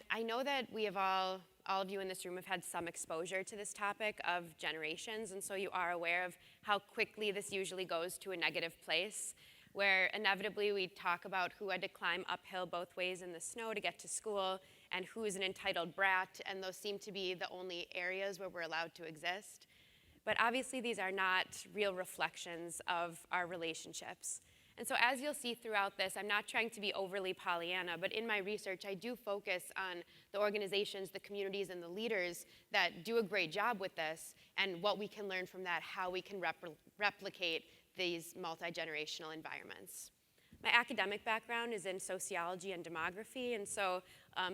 I know that we have all of you in this room have had some exposure to this topic of generations, and so you are aware of how quickly this usually goes to a negative place, where inevitably we talk about who had to climb uphill both ways in the snow to get to school, and who is an entitled brat, and those seem to be the only areas where we're allowed to exist. But obviously these are not real reflections of our relationships. And so as you'll see throughout this, I'm not trying to be overly Pollyanna, but in my research, I do focus on the organizations, the communities, and the leaders that do a great job with this, and what we can learn from that, how we can replicate these multi-generational environments. My academic background is in sociology and demography, and so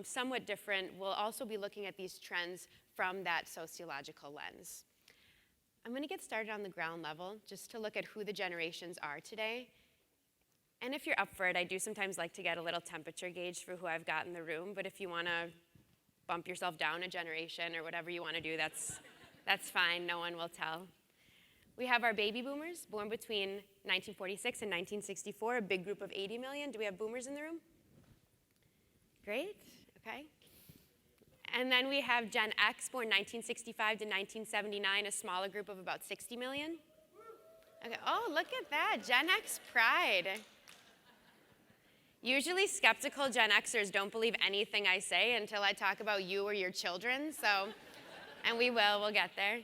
somewhat different. We'll also be looking at these trends from that sociological lens. I'm going to get started on the ground level, just to look at who the generations are today. And if you're up for it, I do sometimes like to get a little temperature gauge for who I've got in the room, but if you want to bump yourself down a generation or whatever you want to do, that's fine, no one will tell. We have our baby boomers, born between 1946 and 1964, a big group of 80 million. Do we have boomers in the room? Great, okay. And then we have Gen X, born 1965 to 1979, a smaller group of about 60 million. Okay. Oh, look at that, Gen X pride. Usually skeptical Gen Xers don't believe anything I say until I talk about you or your children, so, and we'll get there.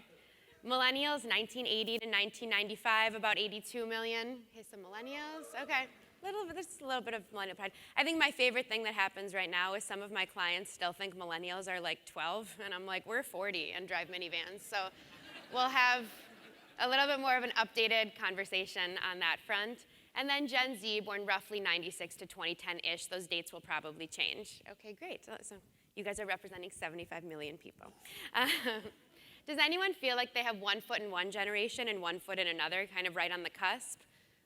Millennials, 1980 to 1995, about 82 million. Okay, some millennials, okay. There's a little bit of millennial pride. I think my favorite thing that happens right now is some of my clients still think millennials are like 12, and I'm like, we're 40 and drive minivans. So we'll have a little bit more of an updated conversation on that front. And then Gen Z, born roughly 96 to 2010-ish. Those dates will probably change. Okay, great. So you guys are representing 75 million people. Does anyone feel like they have 1 foot in one generation and 1 foot in another, kind of right on the cusp?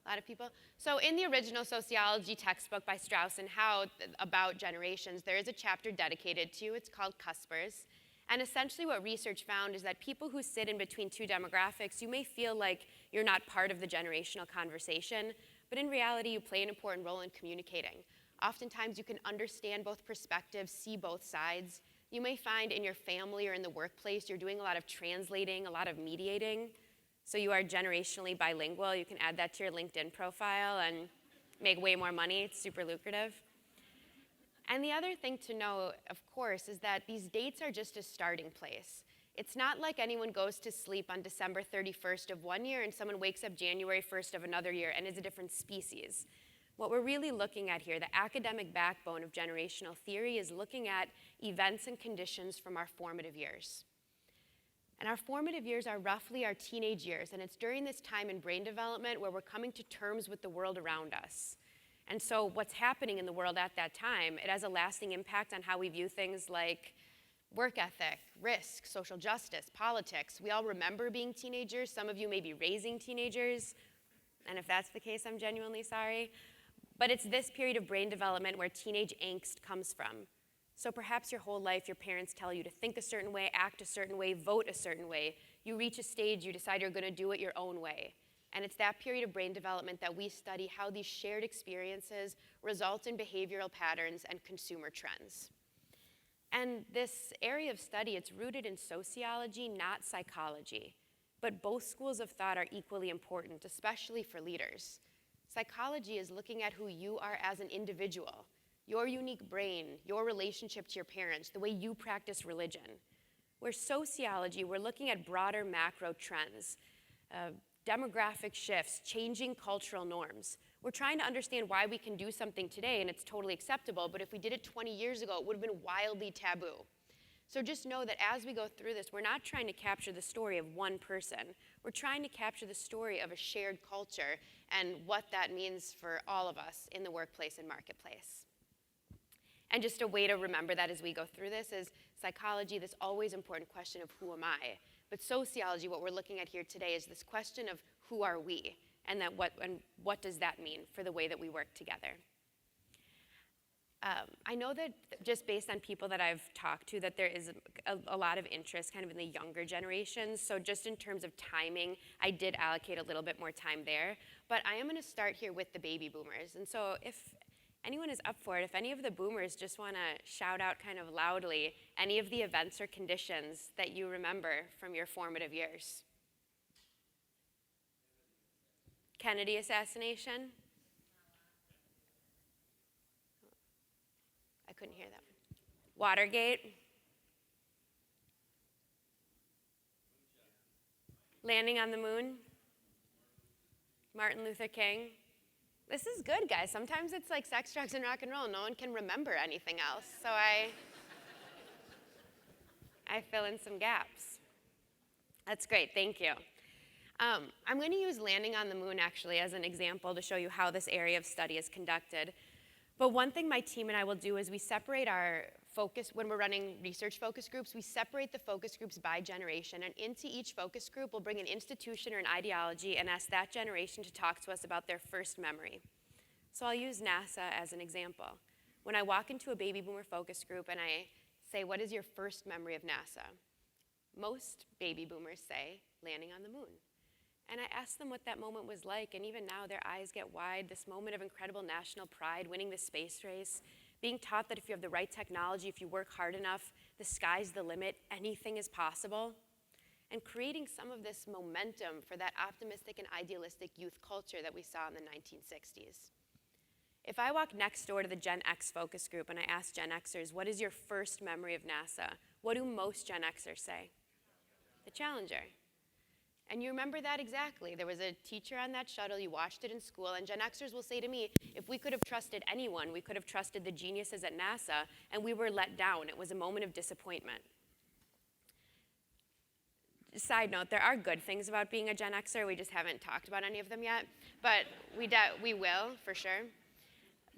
A lot of people. So in the original sociology textbook by Strauss and Howe about generations, there is a chapter dedicated to you. It's called Cuspers. And essentially what research found is that people who sit in between two demographics, you may feel like you're not part of the generational conversation, but in reality, you play an important role in communicating. Oftentimes, you can understand both perspectives, see both sides. You may find in your family or in the workplace, you're doing a lot of translating, a lot of mediating. So you are generationally bilingual. You can add that to your LinkedIn profile and make way more money. It's super lucrative. And the other thing to know, of course, is that these dates are just a starting place. It's not like anyone goes to sleep on December 31st of one year and someone wakes up January 1st of another year and is a different species. What we're really looking at here, the academic backbone of generational theory, is looking at events and conditions from our formative years. And our formative years are roughly our teenage years, and it's during this time in brain development where we're coming to terms with the world around us. And so what's happening in the world at that time, it has a lasting impact on how we view things like work ethic, risk, social justice, politics. We all remember being teenagers. Some of you may be raising teenagers, and if that's the case, I'm genuinely sorry. But it's this period of brain development where teenage angst comes from. So perhaps your whole life, your parents tell you to think a certain way, act a certain way, vote a certain way. You reach a stage, you decide you're going to do it your own way. And it's that period of brain development that we study how these shared experiences result in behavioral patterns and consumer trends. And this area of study, it's rooted in sociology, not psychology. But both schools of thought are equally important, especially for leaders. Psychology is looking at who you are as an individual, your unique brain, your relationship to your parents, the way you practice religion. Where sociology, we're looking at broader macro trends, demographic shifts, changing cultural norms. We're trying to understand why we can do something today and it's totally acceptable, but if we did it 20 years ago, it would have been wildly taboo. So just know that as we go through this, we're not trying to capture the story of one person. We're trying to capture the story of a shared culture and what that means for all of us in the workplace and marketplace. And just a way to remember that as we go through this is psychology, this always important question of who am I? But sociology, what we're looking at here today is this question of who are we? And what does that mean for the way that we work together? I know that just based on people that I've talked to that there is a lot of interest kind of in the younger generations. So just in terms of timing, I did allocate a little bit more time there. But I am going to start here with the baby boomers. And so if anyone is up for it, if any of the boomers just want to shout out kind of loudly any of the events or conditions that you remember from your formative years. Kennedy assassination. I couldn't hear that one. Watergate. Landing on the moon. Martin Luther King. This is good, guys. Sometimes it's like sex, drugs, and rock and roll. No one can remember anything else. So I fill in some gaps. That's great. Thank you. I'm going to use landing on the moon, actually, as an example to show you how this area of study is conducted. But one thing my team and I will do is we separate our focus, when we're running research focus groups, we separate the focus groups by generation, and into each focus group we'll bring an institution or an ideology and ask that generation to talk to us about their first memory. So I'll use NASA as an example. When I walk into a baby boomer focus group and I say, what is your first memory of NASA? Most baby boomers say, landing on the moon. And I asked them what that moment was like, and even now their eyes get wide, this moment of incredible national pride, winning the space race, being taught that if you have the right technology, if you work hard enough, the sky's the limit, anything is possible, and creating some of this momentum for that optimistic and idealistic youth culture that we saw in the 1960s. If I walk next door to the Gen X focus group and I ask Gen Xers, what is your first memory of NASA? What do most Gen Xers say? The Challenger. And you remember that exactly. There was a teacher on that shuttle, you watched it in school, and Gen Xers will say to me, if we could have trusted anyone, we could have trusted the geniuses at NASA, and we were let down. It was a moment of disappointment. Side note, there are good things about being a Gen Xer. We just haven't talked about any of them yet, but we will, for sure.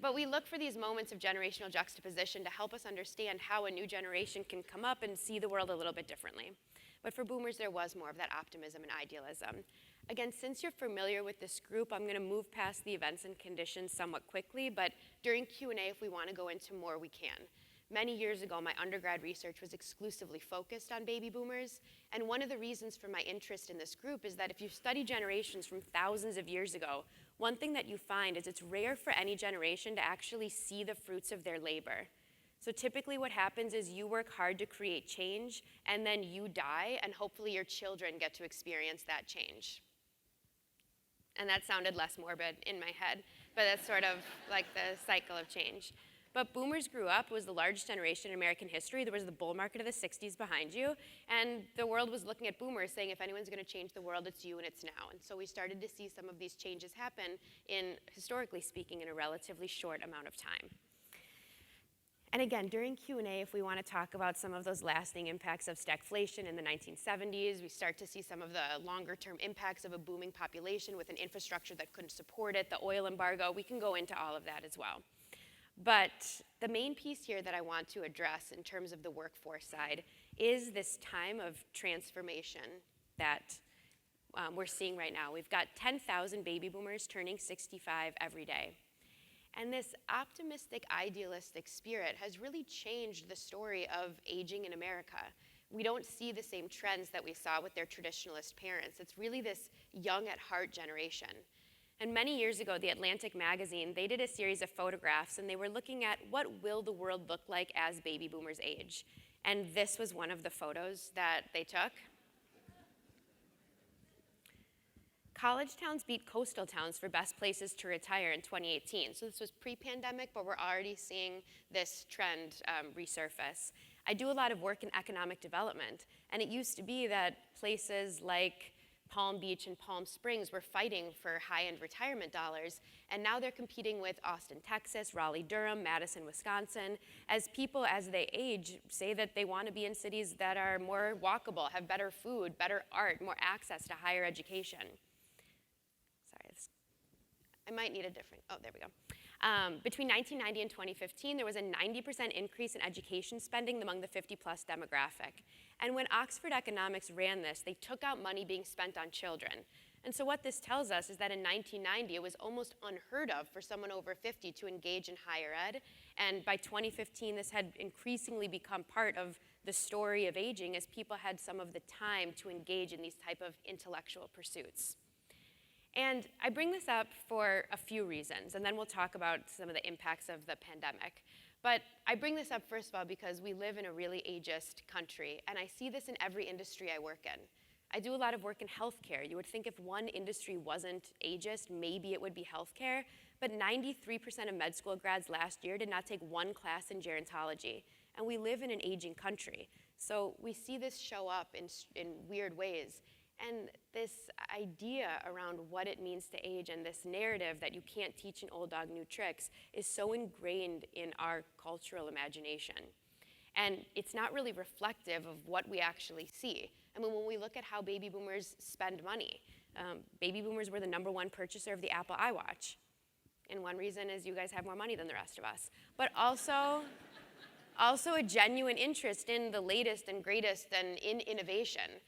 But we look for these moments of generational juxtaposition to help us understand how a new generation can come up and see the world a little bit differently. But for boomers, there was more of that optimism and idealism. Again, since you're familiar with this group, I'm going to move past the events and conditions somewhat quickly, but during Q&A, if we want to go into more, we can. Many years ago, my undergrad research was exclusively focused on baby boomers, and one of the reasons for my interest in this group is that if you study generations from thousands of years ago, one thing that you find is it's rare for any generation to actually see the fruits of their labor. So typically what happens is you work hard to create change, and then you die, and hopefully your children get to experience that change. And that sounded less morbid in my head, but that's sort of like the cycle of change. But boomers grew up, it was the largest generation in American history. There was the bull market of the 60s behind you, and the world was looking at boomers saying, if anyone's going to change the world, it's you and it's now. And so we started to see some of these changes happen in, historically speaking, in a relatively short amount of time. And again, during Q&A, if we want to talk about some of those lasting impacts of stagflation in the 1970s, we start to see some of the longer-term impacts of a booming population with an infrastructure that couldn't support it, the oil embargo. We can go into all of that as well. But the main piece here that I want to address in terms of the workforce side is this time of transformation that we're seeing right now. We've got 10,000 baby boomers turning 65 every day. And this optimistic, idealistic spirit has really changed the story of aging in America. We don't see the same trends that we saw with their traditionalist parents. It's really this young at heart generation. And many years ago, the Atlantic magazine, they did a series of photographs, and they were looking at what will the world look like as baby boomers age. And this was one of the photos that they took. College towns beat coastal towns for best places to retire in 2018. So this was pre-pandemic, but we're already seeing this trend resurface. I do a lot of work in economic development, and it used to be that places like Palm Beach and Palm Springs were fighting for high-end retirement dollars, and now they're competing with Austin, Texas, Raleigh, Durham, Madison, Wisconsin, as people, as they age, say that they want to be in cities that are more walkable, have better food, better art, more access to higher education. I might need a different, oh, there we go. Between 1990 and 2015, there was a 90% increase in education spending among the 50-plus demographic. And when Oxford Economics ran this, they took out money being spent on children. And so what this tells us is that in 1990, it was almost unheard of for someone over 50 to engage in higher ed. And by 2015, this had increasingly become part of the story of aging as people had some of the time to engage in these type of intellectual pursuits. And I bring this up for a few reasons, and then we'll talk about some of the impacts of the pandemic. But I bring this up, first of all, because we live in a really ageist country, and I see this in every industry I work in. I do a lot of work in healthcare. You would think if one industry wasn't ageist, maybe it would be healthcare, but 93% of med school grads last year did not take one class in gerontology, and we live in an aging country. So we see this show up in weird ways. And this idea around what it means to age and this narrative that you can't teach an old dog new tricks is so ingrained in our cultural imagination. And it's not really reflective of what we actually see. I mean, when we look at how baby boomers spend money, baby boomers were the #1 purchaser of the Apple iWatch. And one reason is you guys have more money than the rest of us. But also a genuine interest in the latest and greatest and in innovation.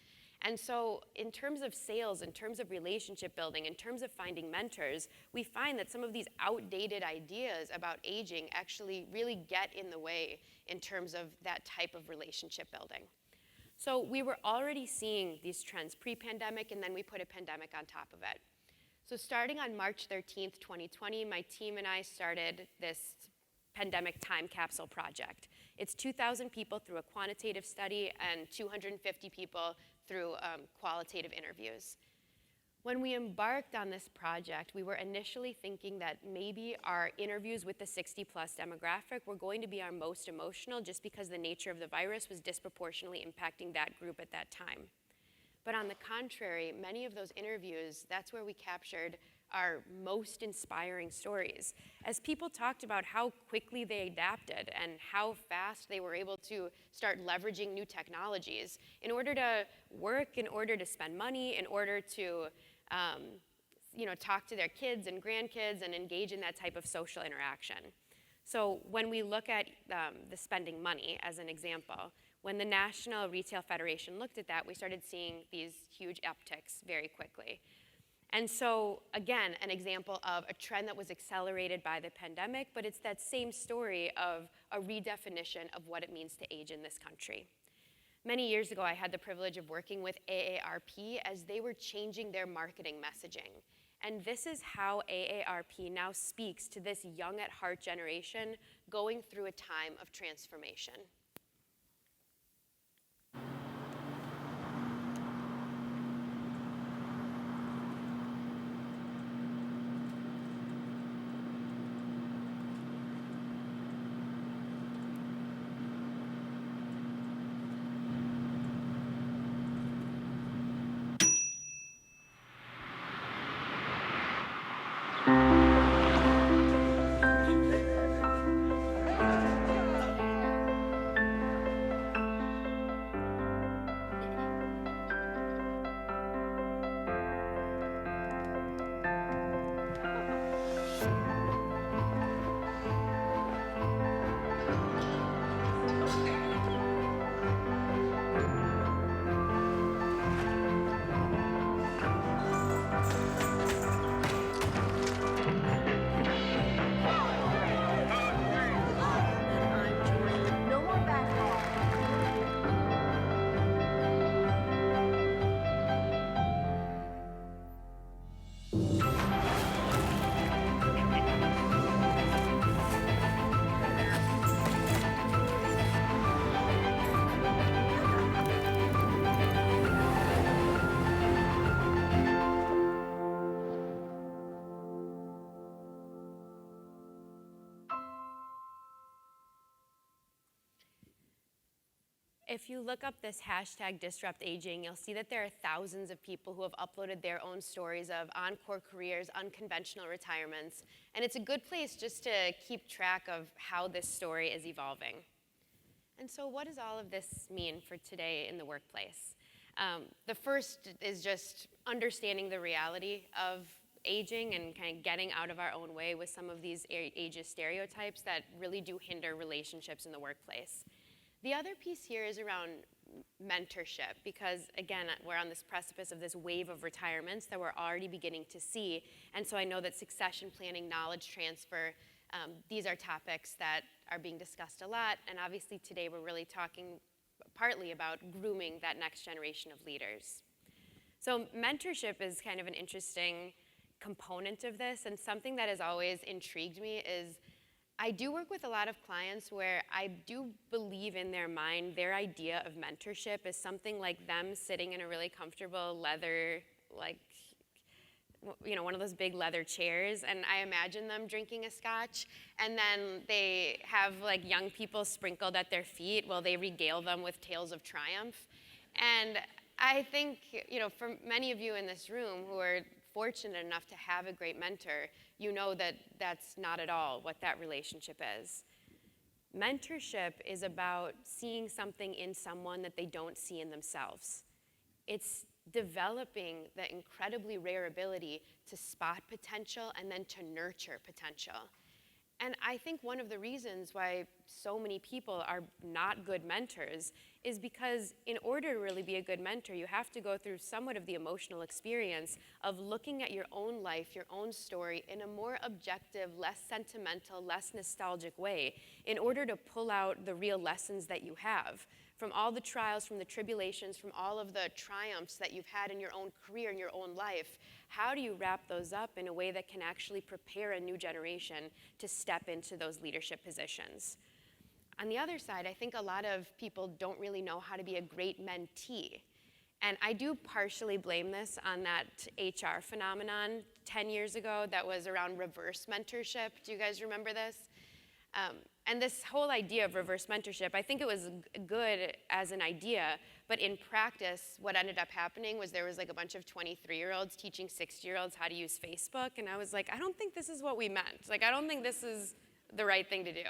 And so in terms of sales, in terms of relationship building, in terms of finding mentors, we find that some of these outdated ideas about aging actually really get in the way in terms of that type of relationship building. So we were already seeing these trends pre-pandemic, and then we put a pandemic on top of it. So starting on March 13th, 2020, my team and I started this pandemic time capsule project. It's 2,000 people through a quantitative study and 250 people through qualitative interviews. When we embarked on this project, we were initially thinking that maybe our interviews with the 60-plus demographic were going to be our most emotional just because the nature of the virus was disproportionately impacting that group at that time. But on the contrary, many of those interviews, that's where we captured our most inspiring stories. As people talked about how quickly they adapted and how fast they were able to start leveraging new technologies in order to work, in order to spend money, in order to talk to their kids and grandkids and engage in that type of social interaction. So when we look at the spending money as an example, when the National Retail Federation looked at that, we started seeing these huge upticks very quickly. And so, again, an example of a trend that was accelerated by the pandemic, but it's that same story of a redefinition of what it means to age in this country. Many years ago, I had the privilege of working with AARP as they were changing their marketing messaging. And this is how AARP now speaks to this young at heart generation going through a time of transformation. If you look up this hashtag Disrupt Aging, you'll see that there are thousands of people who have uploaded their own stories of encore careers, unconventional retirements, and it's a good place just to keep track of how this story is evolving. And so what does all of this mean for today in the workplace? The first is just understanding the reality of aging and kind of getting out of our own way with some of these ageist stereotypes that really do hinder relationships in the workplace. The other piece here is around mentorship because, again, we're on this precipice of this wave of retirements that we're already beginning to see. And so I know that succession planning, knowledge transfer, these are topics that are being discussed a lot. And obviously today we're really talking partly about grooming that next generation of leaders. So mentorship is kind of an interesting component of this, and something that has always intrigued me is I do work with a lot of clients where I do believe in their mind their idea of mentorship is something like them sitting in a really comfortable leather, like, you know, one of those big leather chairs, and I imagine them drinking a scotch, and then they have like young people sprinkled at their feet while they regale them with tales of triumph. And I think, you know, for many of you in this room who are fortunate enough to have a great mentor, you know that that's not at all what that relationship is. Mentorship is about seeing something in someone that they don't see in themselves. It's developing the incredibly rare ability to spot potential and then to nurture potential. And I think one of the reasons why so many people are not good mentors is because in order to really be a good mentor, you have to go through somewhat of the emotional experience of looking at your own life, your own story in a more objective, less sentimental, less nostalgic way in order to pull out the real lessons that you have from all the trials, from the tribulations, from all of the triumphs that you've had in your own career, in your own life. How do you wrap those up in a way that can actually prepare a new generation to step into those leadership positions? On the other side, I think a lot of people don't really know how to be a great mentee. And I do partially blame this on that HR phenomenon 10 years ago that was around reverse mentorship. Do you guys remember this? And this whole idea of reverse mentorship, I think it was good as an idea, but in practice, what ended up happening was there was like a bunch of 23-year-olds teaching 60-year-olds how to use Facebook, and I was like, I don't think this is what we meant. Like, I don't think this is the right thing to do.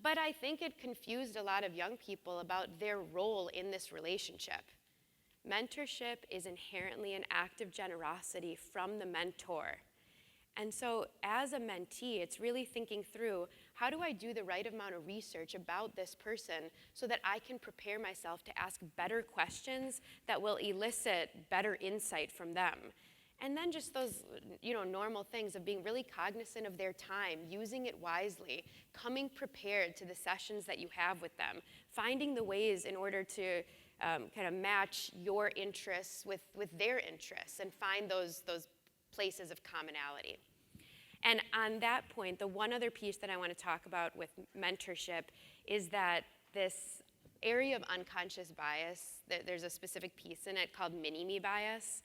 But I think it confused a lot of young people about their role in this relationship. Mentorship is inherently an act of generosity from the mentor. And so as a mentee, it's really thinking through, how do I do the right amount of research about this person so that I can prepare myself to ask better questions that will elicit better insight from them? And then just those, normal things of being really cognizant of their time, using it wisely, coming prepared to the sessions that you have with them, finding the ways in order to kind of match your interests with their interests and find those places of commonality. And on that point, the one other piece that I want to talk about with mentorship is that this area of unconscious bias, there's a specific piece in it called mini-me bias.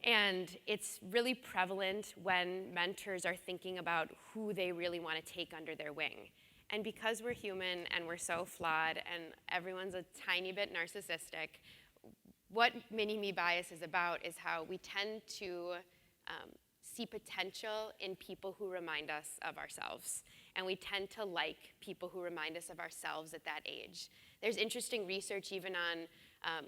And it's really prevalent when mentors are thinking about who they really want to take under their wing. And because we're human and we're so flawed and everyone's a tiny bit narcissistic, what mini-me bias is about is how we tend to see potential in people who remind us of ourselves. And we tend to like people who remind us of ourselves at that age. There's interesting research even on,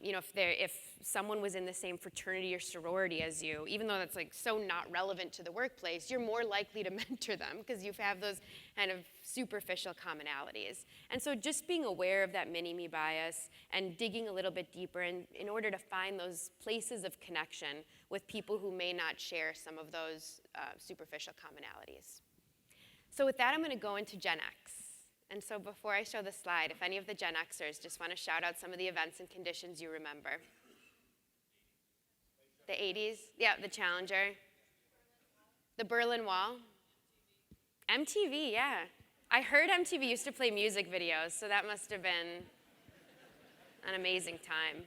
if someone was in the same fraternity or sorority as you, even though that's like so not relevant to the workplace, you're more likely to mentor them because you have those kind of superficial commonalities. And so just being aware of that mini-me bias and digging a little bit deeper in order to find those places of connection with people who may not share some of those superficial commonalities. So with that, I'm going to go into Gen X. And so before I show the slide, if any of the Gen Xers just want to shout out some of the events and conditions you remember. The 80s, yeah, the Challenger. The Berlin Wall. MTV, yeah. I heard MTV used to play music videos, so that must have been an amazing time.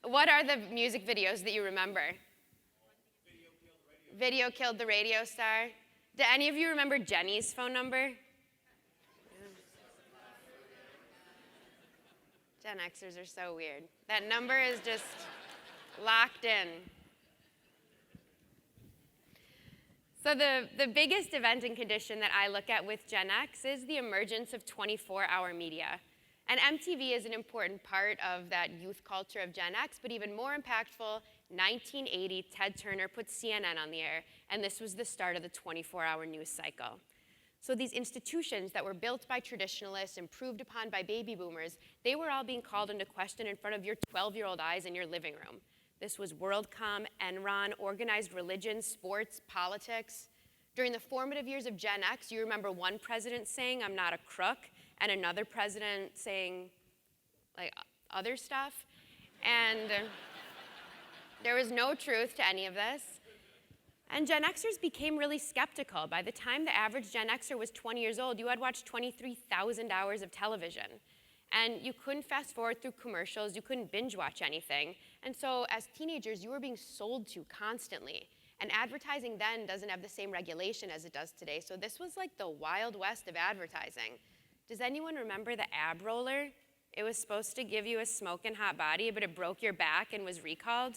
What are the music videos that you remember? Video Killed the Radio Star. Do any of you remember Jenny's phone number? Gen Xers are so weird. That number is just locked in. So the biggest event and condition that I look at with Gen X is the emergence of 24-hour media. And MTV is an important part of that youth culture of Gen X, but even more impactful, 1980, Ted Turner put CNN on the air, and this was the start of the 24-hour news cycle. So these institutions that were built by traditionalists, improved upon by baby boomers, they were all being called into question in front of your 12-year-old eyes in your living room. This was WorldCom, Enron, organized religion, sports, politics. During the formative years of Gen X, you remember one president saying, "I'm not a crook," and another president saying, like, other stuff. And There was no truth to any of this. And Gen Xers became really skeptical. By the time the average Gen Xer was 20 years old, you had watched 23,000 hours of television. And you couldn't fast forward through commercials, you couldn't binge watch anything. And so as teenagers, you were being sold to constantly. And advertising then doesn't have the same regulation as it does today. So this was like the Wild West of advertising. Does anyone remember the ab roller? It was supposed to give you a smoking hot body, but it broke your back and was recalled.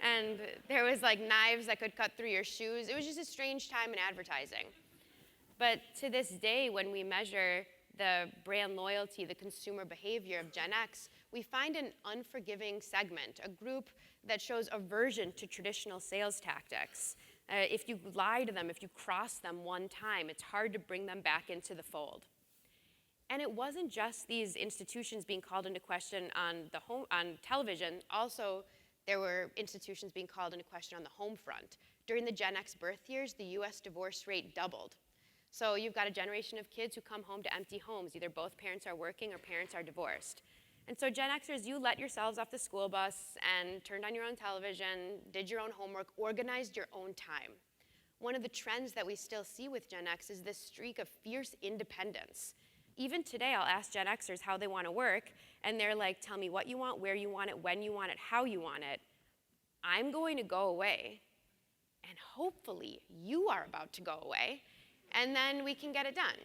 And there was like knives that could cut through your shoes. It was just a strange time in advertising. But to this day, when we measure the brand loyalty, the consumer behavior of Gen X, we find an unforgiving segment, a group that shows aversion to traditional sales tactics. If you lie to them, if you cross them one time, it's hard to bring them back into the fold. And it wasn't just these institutions being called into question on television. Also, there were institutions being called into question on the home front. During the Gen X birth years, the US divorce rate doubled. So you've got a generation of kids who come home to empty homes. Either both parents are working or parents are divorced. And so Gen Xers, you let yourselves off the school bus and turned on your own television, did your own homework, organized your own time. One of the trends that we still see with Gen X is this streak of fierce independence. Even today, I'll ask Gen Xers how they want to work, and they're like, tell me what you want, where you want it, when you want it, how you want it. I'm going to go away, and hopefully you are about to go away, and then we can get it done.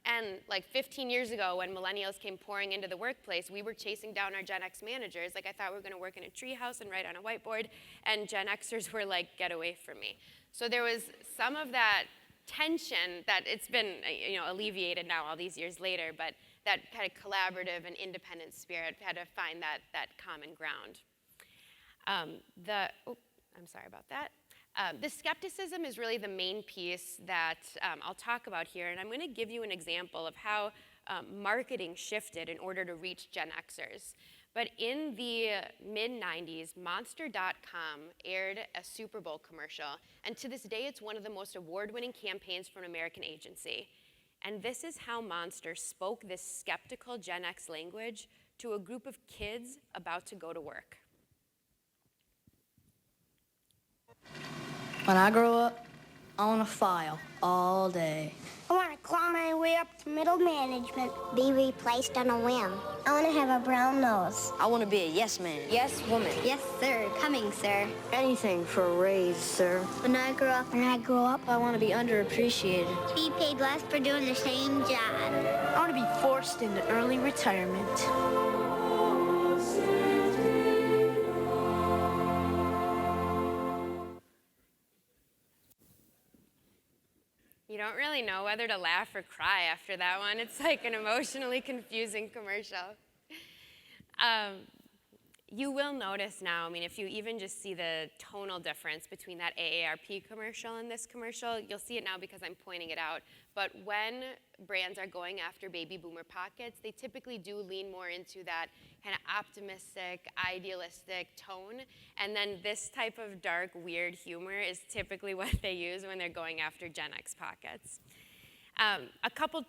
And like 15 years ago, when millennials came pouring into the workplace, we were chasing down our Gen X managers. Like I thought we were going to work in a treehouse and write on a whiteboard, and Gen Xers were like, get away from me. So there was some of that tension that it's been alleviated now all these years later, but that kind of collaborative and independent spirit had to find that common ground. I'm sorry about that. The skepticism is really the main piece that I'll talk about here, and I'm going to give you an example of how marketing shifted in order to reach Gen Xers. But in the mid-90s, Monster.com aired a Super Bowl commercial, and to this day, it's one of the most award-winning campaigns for an American agency. And this is how Monster spoke this skeptical Gen X language to a group of kids about to go to work. When I grow up, I want to file all day. I want to claw my way up to middle management. Be replaced on a whim. I want to have a brown nose. I want to be a yes man. Yes, woman. Yes, sir. Coming, sir. Anything for a raise, sir. When I grow up, I want to be underappreciated. be paid less for doing the same job. I want to be forced into early retirement. You don't really know whether to laugh or cry after that one. It's like an emotionally confusing commercial. You will notice now, if you even just see the tonal difference between that AARP commercial and this commercial, you'll see it now because I'm pointing it out. But when brands are going after baby boomer pockets, they typically do lean more into that kind of optimistic, idealistic tone. And then this type of dark, weird humor is typically what they use when they're going after Gen X pockets. A couple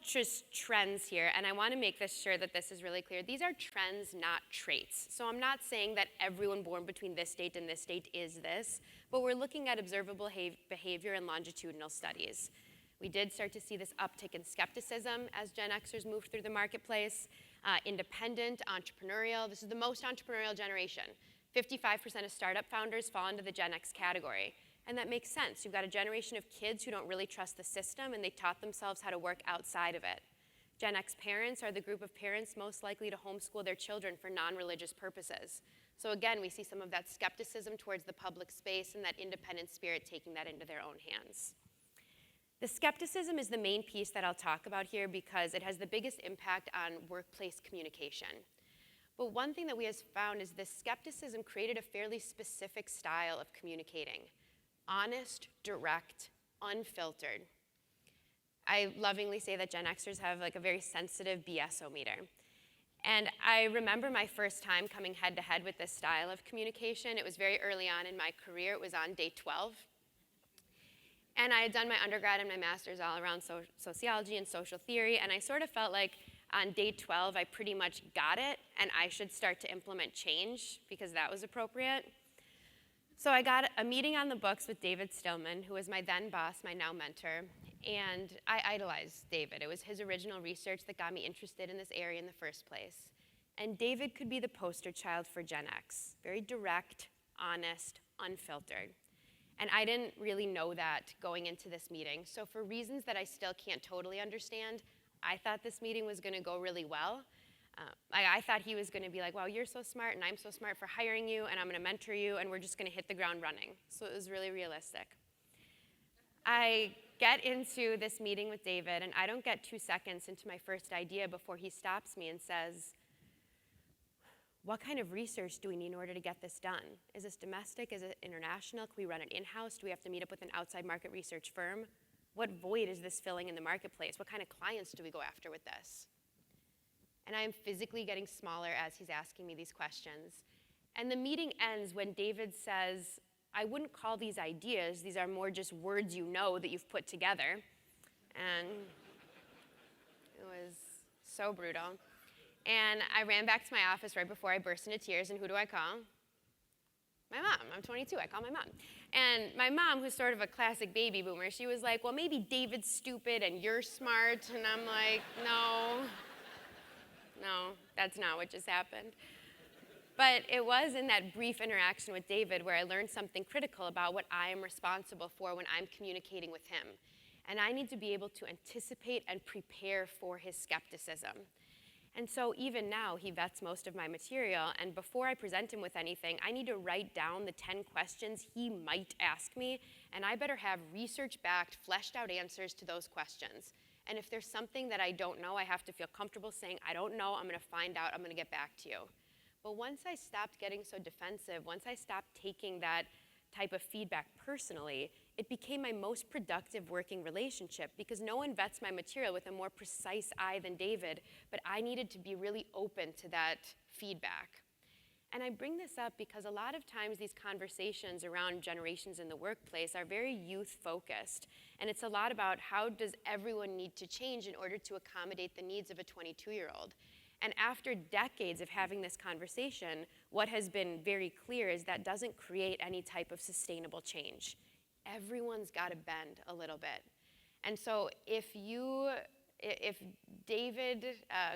trends here, and I want to make sure that this is really clear. These are trends, not traits. So I'm not saying that everyone born between this date and this date is this, but we're looking at observable behavior in longitudinal studies. We did start to see this uptick in skepticism as Gen Xers moved through the marketplace. Independent, entrepreneurial. This is the most entrepreneurial generation. 55% of startup founders fall into the Gen X category. And that makes sense. You've got a generation of kids who don't really trust the system, and they taught themselves how to work outside of it. Gen X parents are the group of parents most likely to homeschool their children for non-religious purposes. So again, we see some of that skepticism towards the public space and that independent spirit taking that into their own hands. The skepticism is the main piece that I'll talk about here because it has the biggest impact on workplace communication. But one thing that we have found is this skepticism created a fairly specific style of communicating. Honest, direct, unfiltered. I lovingly say that Gen Xers have like a very sensitive BS-o-meter. And I remember my first time coming head to head with this style of communication. It was very early on in my career. It was on day 12. And I had done my undergrad and my master's all around sociology and social theory, and I sort of felt like on day 12 I pretty much got it, and I should start to implement change because that was appropriate. So I got a meeting on the books with David Stillman, who was my then boss, my now mentor, and I idolized David. It was his original research that got me interested in this area in the first place. And David could be the poster child for Gen X. Very direct, honest, unfiltered. And I didn't really know that going into this meeting. So for reasons that I still can't totally understand, I thought this meeting was going to go really well. I thought he was going to be like, wow, you're so smart, and I'm so smart for hiring you, and I'm going to mentor you, and we're just going to hit the ground running. So it was really realistic. I get into this meeting with David, and I don't get 2 seconds into my first idea before he stops me and says, what kind of research do we need in order to get this done? Is this domestic? Is it international? Can we run it in-house? Do we have to meet up with an outside market research firm? What void is this filling in the marketplace? What kind of clients do we go after with this? And I am physically getting smaller as he's asking me these questions. And the meeting ends when David says, I wouldn't call these ideas. These are more just words you know that you've put together. And it was so brutal. And I ran back to my office right before I burst into tears, and who do I call? My mom. I'm 22, I call my mom. And my mom, who's sort of a classic baby boomer, she was like, well, maybe David's stupid and you're smart. And I'm like, no, that's not what just happened. But it was in that brief interaction with David where I learned something critical about what I am responsible for when I'm communicating with him. And I need to be able to anticipate and prepare for his skepticism. And so even now, he vets most of my material, and before I present him with anything, I need to write down the 10 questions he might ask me, and I better have research-backed, fleshed-out answers to those questions. And if there's something that I don't know, I have to feel comfortable saying, I don't know, I'm gonna find out, I'm gonna get back to you. But once I stopped getting so defensive, once I stopped taking that type of feedback personally, it became my most productive working relationship because no one vets my material with a more precise eye than David, but I needed to be really open to that feedback. And I bring this up because a lot of times these conversations around generations in the workplace are very youth-focused. And it's a lot about how does everyone need to change in order to accommodate the needs of a 22-year-old. And after decades of having this conversation, what has been very clear is that doesn't create any type of sustainable change. Everyone's got to bend a little bit. And so if David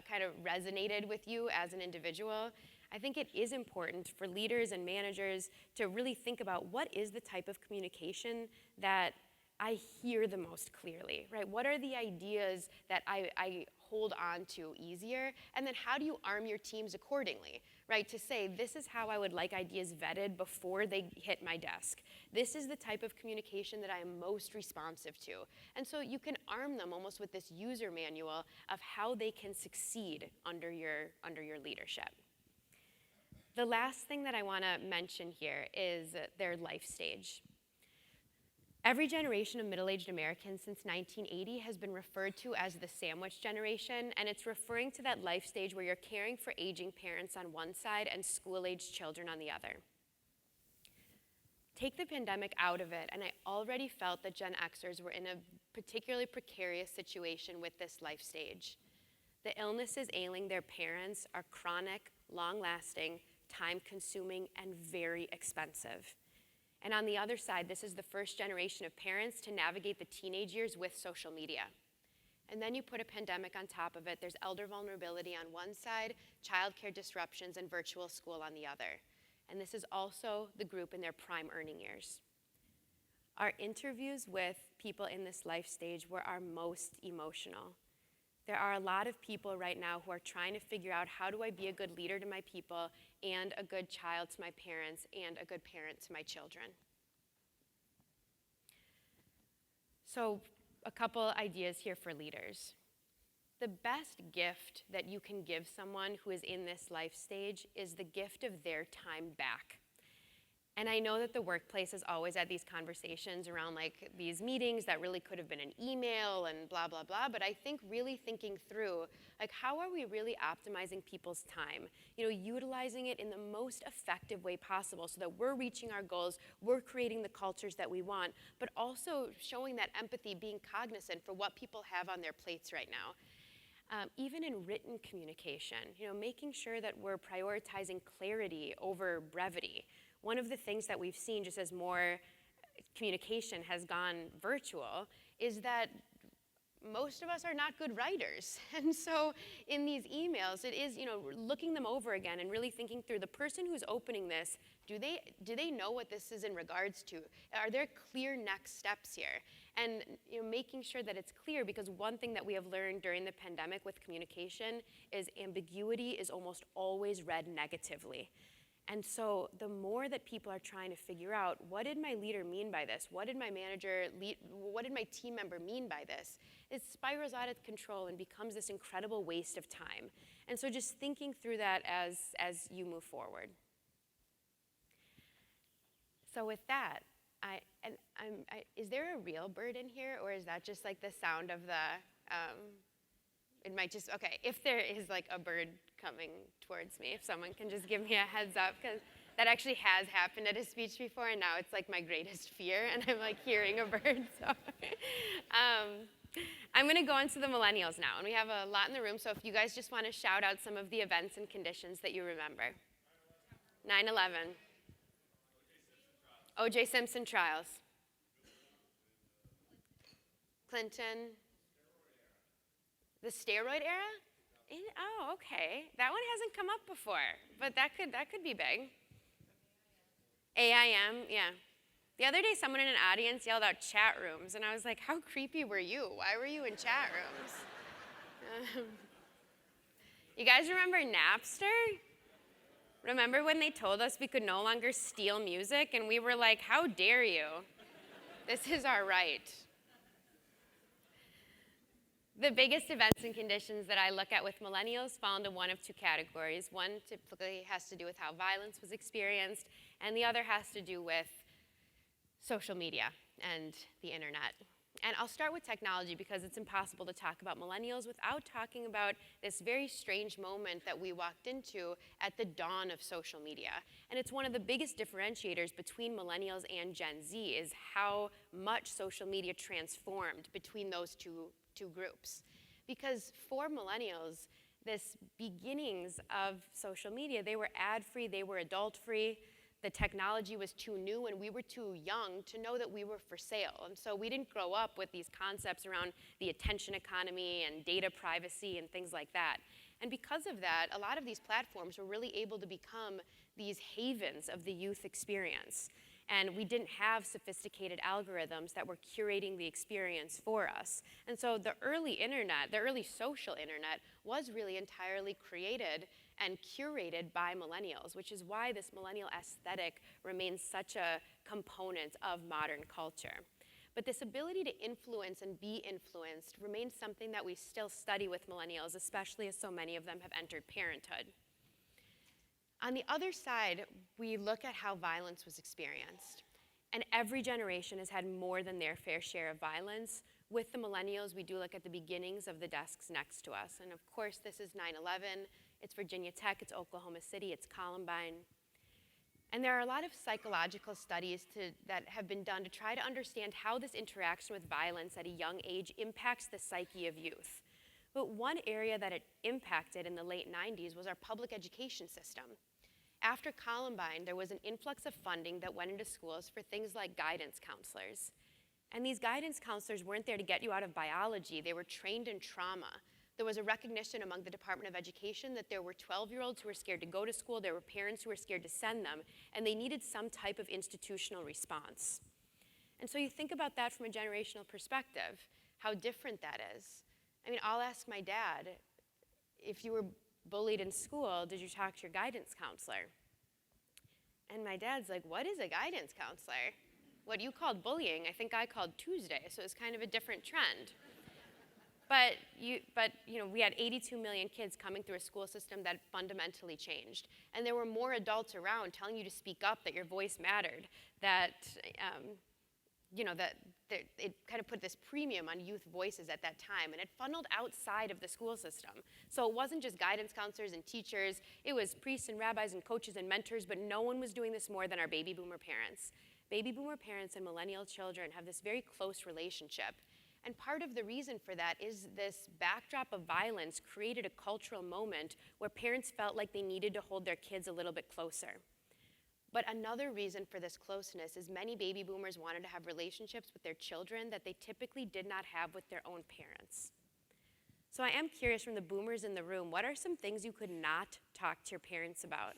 kind of resonated with you as an individual, I think it is important for leaders and managers to really think about what is the type of communication that I hear the most clearly, right? What are the ideas that I hold on to easier? And then how do you arm your teams accordingly, right? To say, this is how I would like ideas vetted before they hit my desk. This is the type of communication that I am most responsive to. And so you can arm them almost with this user manual of how they can succeed under your leadership. The last thing that I want to mention here is their life stage. Every generation of middle-aged Americans since 1980 has been referred to as the sandwich generation, and it's referring to that life stage where you're caring for aging parents on one side and school-aged children on the other. Take the pandemic out of it, and I already felt that Gen Xers were in a particularly precarious situation with this life stage. The illnesses ailing their parents are chronic, long-lasting, time-consuming, and very expensive. And on the other side, this is the first generation of parents to navigate the teenage years with social media. And then you put a pandemic on top of it. There's elder vulnerability on one side, childcare disruptions, and virtual school on the other. And this is also the group in their prime earning years. Our interviews with people in this life stage were our most emotional. There are a lot of people right now who are trying to figure out, how do I be a good leader to my people and a good child to my parents and a good parent to my children? So a couple ideas here for leaders. The best gift that you can give someone who is in this life stage is the gift of their time back. And I know that the workplace is always at these conversations around like these meetings that really could have been an email and blah, blah, blah. But I think really thinking through, like, how are we really optimizing people's time? You know, utilizing it in the most effective way possible so that we're reaching our goals, we're creating the cultures that we want, but also showing that empathy, being cognizant for what people have on their plates right now. Even in written communication, you know, making sure that we're prioritizing clarity over brevity. one of the things that we've seen just as more communication has gone virtual is that most of us are not good writers. And so in these emails, it is, looking them over again and really thinking through the person who's opening this, do they know what this is in regards to? Are there clear next steps here? And making sure that it's clear, because one thing that we have learned during the pandemic with communication is ambiguity is almost always read negatively. And so the more that people are trying to figure out, what did my leader mean by this? What did my what did my team member mean by this? It spirals out of control and becomes this incredible waste of time. And so just thinking through that as you move forward. So with that, is there a real bird in here, or is that just like the sound of the, it might just, okay, if there is like a bird coming towards me, if someone can just give me a heads up, because that actually has happened at a speech before, and now it's like my greatest fear, and I'm like hearing a bird, so. I'm gonna go into the millennials now, and we have a lot in the room, so if you guys just wanna shout out some of the events and conditions that you remember. 9/11. O.J. Simpson trials. Clinton. The steroid era? Oh, okay. That one hasn't come up before, but that could be big. AIM, yeah. The other day, someone in an audience yelled out chat rooms, and I was like, how creepy were you? Why were you in chat rooms? You guys remember Napster? Remember when they told us we could no longer steal music, and we were like, how dare you? This is our right. The biggest events and conditions that I look at with millennials fall into one of two categories. One typically has to do with how violence was experienced, and the other has to do with social media and the internet. And I'll start with technology because it's impossible to talk about millennials without talking about this very strange moment that we walked into at the dawn of social media. And it's one of the biggest differentiators between millennials and Gen Z is how much social media transformed between those two groups. Because for millennials, this beginnings of social media, they were ad-free, they were adult-free, the technology was too new, and we were too young to know that we were for sale. And so we didn't grow up with these concepts around the attention economy and data privacy and things like that. And because of that, a lot of these platforms were really able to become these havens of the youth experience. And we didn't have sophisticated algorithms that were curating the experience for us. And so the early internet, the early social internet, was really entirely created and curated by millennials, which is why this millennial aesthetic remains such a component of modern culture. But this ability to influence and be influenced remains something that we still study with millennials, especially as so many of them have entered parenthood. On the other side, we look at how violence was experienced. And every generation has had more than their fair share of violence. With the millennials, we do look at the beginnings of the desks next to us. And of course, this is 9/11, it's Virginia Tech, it's Oklahoma City, it's Columbine. And there are a lot of psychological studies that have been done to try to understand how this interaction with violence at a young age impacts the psyche of youth. But one area that it impacted in the late 90s was our public education system. After Columbine, there was an influx of funding that went into schools for things like guidance counselors. And these guidance counselors weren't there to get you out of biology, they were trained in trauma. There was a recognition among the Department of Education that there were 12-year-olds who were scared to go to school, there were parents who were scared to send them, and they needed some type of institutional response. And so you think about that from a generational perspective, how different that is. I mean, I'll ask my dad, if you were bullied in school, did you talk to your guidance counselor? And my dad's like, what is a guidance counselor? What you called bullying, I think I called Tuesday, so it's kind of a different trend. But we had 82 million kids coming through a school system that fundamentally changed. And there were more adults around telling you to speak up, that your voice mattered, that it kind of put this premium on youth voices at that time, and it funneled outside of the school system. So it wasn't just guidance counselors and teachers, it was priests and rabbis and coaches and mentors, but no one was doing this more than our baby boomer parents. Baby boomer parents and millennial children have this very close relationship. And part of the reason for that is this backdrop of violence created a cultural moment where parents felt like they needed to hold their kids a little bit closer. But another reason for this closeness is many baby boomers wanted to have relationships with their children that they typically did not have with their own parents. So I am curious from the boomers in the room, what are some things you could not talk to your parents about?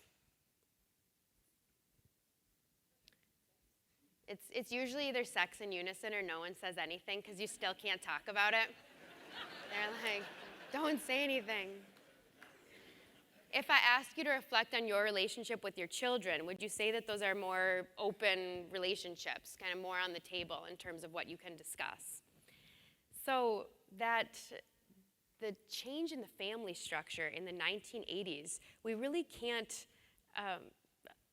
It's usually either sex in unison or no one says anything because you still can't talk about it. They're like, don't say anything. If I ask you to reflect on your relationship with your children, would you say that those are more open relationships, kind of more on the table in terms of what you can discuss? So that the change in the family structure in the 1980s, we really can't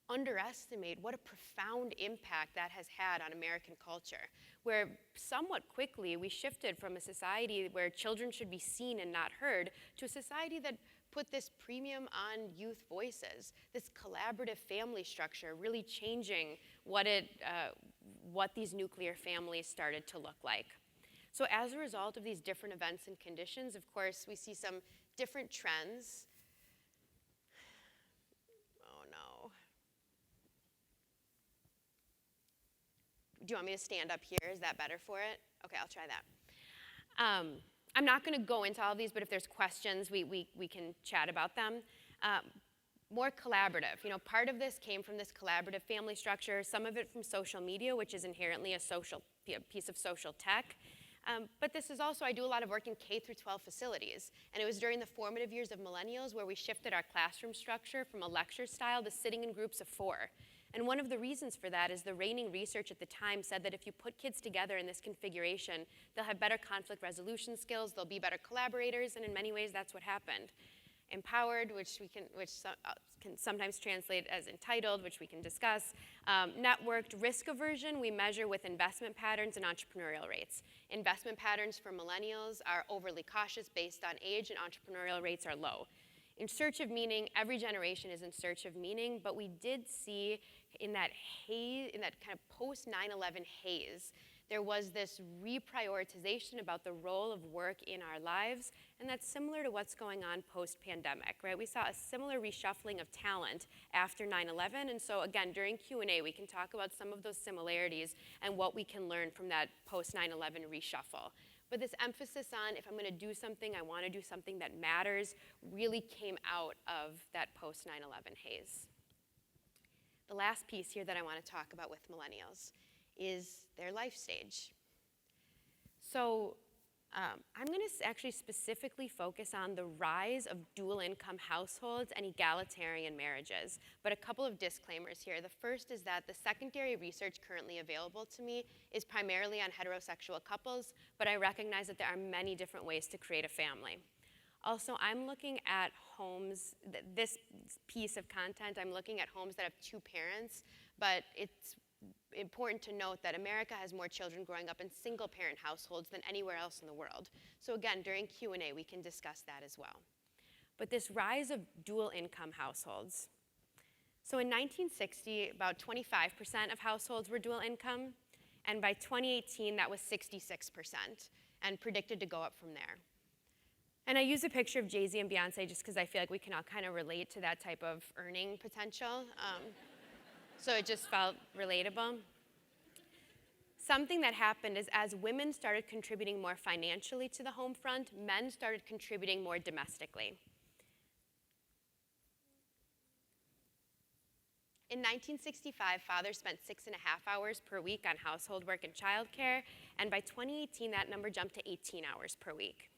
underestimate what a profound impact that has had on American culture, where somewhat quickly we shifted from a society where children should be seen and not heard to a society that put this premium on youth voices, this collaborative family structure really changing what these nuclear families started to look like. So as a result of these different events and conditions, of course, we see some different trends. Oh no. Do you want me to stand up here? Is that better for it? Okay, I'll try that. I'm not going to go into all of these, but if there's questions, we can chat about them. More collaborative. You know, part of this came from this collaborative family structure, some of it from social media, which is inherently a piece of social tech. But this is also, I do a lot of work in K through 12 facilities, and it was during the formative years of millennials where we shifted our classroom structure from a lecture style to sitting in groups of 4. And one of the reasons for that is the reigning research at the time said that if you put kids together in this configuration, they'll have better conflict resolution skills, they'll be better collaborators, and in many ways that's what happened. Empowered, which can sometimes translate as entitled, which we can discuss. Networked. Risk aversion we measure with investment patterns and entrepreneurial rates. Investment patterns for millennials are overly cautious based on age, and entrepreneurial rates are low. In search of meaning, every generation is in search of meaning, but we did see in that haze, in that kind of post 9/11 haze, there was this reprioritization about the role of work in our lives, and that's similar to what's going on post-pandemic, right? We saw a similar reshuffling of talent after 9/11, and so again, during Q&A, we can talk about some of those similarities and what we can learn from that post-9/11 reshuffle. But this emphasis on, if I'm going to do something, I want to do something that matters, really came out of that post-9/11 haze. The last piece here that I want to talk about with millennials is their life stage. So I'm going to actually specifically focus on the rise of dual income households and egalitarian marriages. But a couple of disclaimers here. The first is that the secondary research currently available to me is primarily on heterosexual couples, but I recognize that there are many different ways to create a family. Also, I'm looking at homes, this piece of content, I'm looking at homes that have 2 parents, but it's important to note that America has more children growing up in single-parent households than anywhere else in the world. So again, during Q&A, we can discuss that as well. But this rise of dual-income households. So in 1960, about 25% of households were dual-income, and by 2018, that was 66%, and predicted to go up from there. And I use a picture of Jay-Z and Beyonce just because I feel like we can all kind of relate to that type of earning potential. So it just felt relatable. Something that happened is as women started contributing more financially to the home front, men started contributing more domestically. In 1965, fathers spent 6.5 hours per week on household work and childcare, and by 2018, that number jumped to 18 hours per week.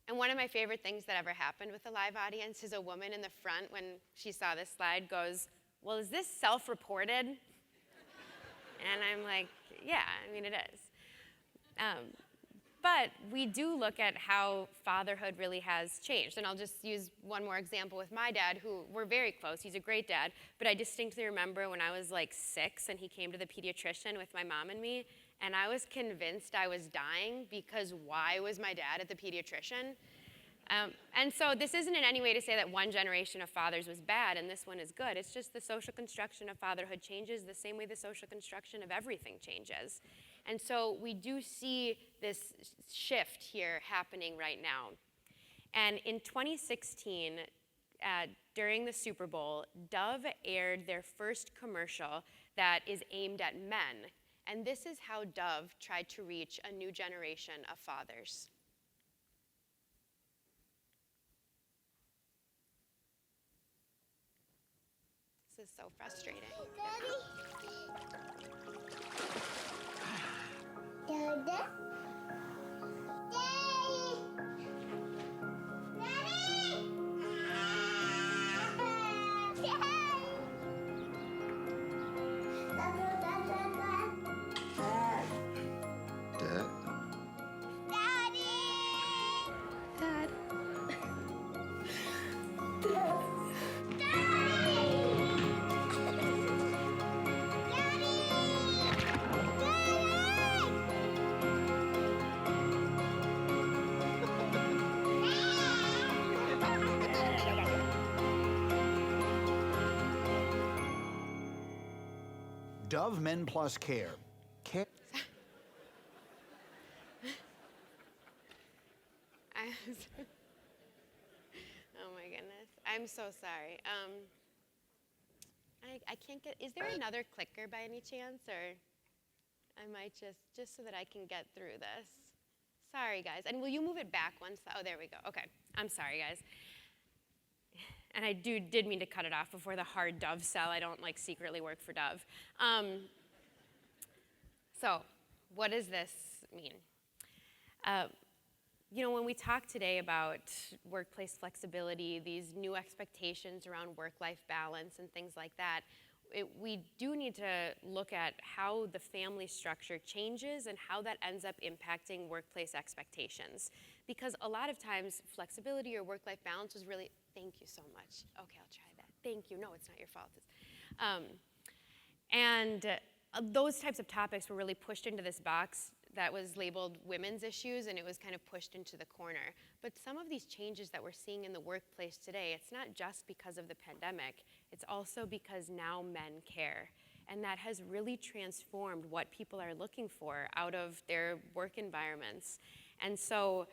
And one of my favorite things that ever happened with a live audience is a woman in the front, when she saw this slide, goes, "Well, is this self-reported?" And I'm like, yeah, I mean, it is. But we do look at how fatherhood really has changed. And I'll just use one more example with my dad, who we're very close. He's a great dad. But I distinctly remember when I was like 6 and he came to the pediatrician with my mom and me, and I was convinced I was dying because why was my dad at the pediatrician? And so this isn't in any way to say that one generation of fathers was bad and this one is good. It's just the social construction of fatherhood changes the same way the social construction of everything changes. And so we do see this shift here happening right now. And in 2016, during the Super Bowl, Dove aired their first commercial that is aimed at men. And this is how Dove tried to reach a new generation of fathers. This is so frustrating. Daddy? Daddy? Dove Men Plus Care. Oh my goodness. I'm so sorry. I can't get, is there another clicker by any chance, or I might just so that I can get through this. Sorry, guys. And will you move it back once? Oh, there we go. Okay. I'm sorry, guys. And I did mean to cut it off before the hard Dove sell. I don't like secretly work for Dove. So what does this mean? You know, when we talk today about workplace flexibility, these new expectations around work-life balance and things like that, we do need to look at how the family structure changes and how that ends up impacting workplace expectations. Because a lot of times, flexibility or work-life balance is really, thank you so much. Okay, I'll try that. Thank you. No, it's not your fault. Those types of topics were really pushed into this box that was labeled women's issues, and it was kind of pushed into the corner. But some of these changes that we're seeing in the workplace today, it's not just because of the pandemic, it's also because now men care. And that has really transformed what people are looking for out of their work environments. And so,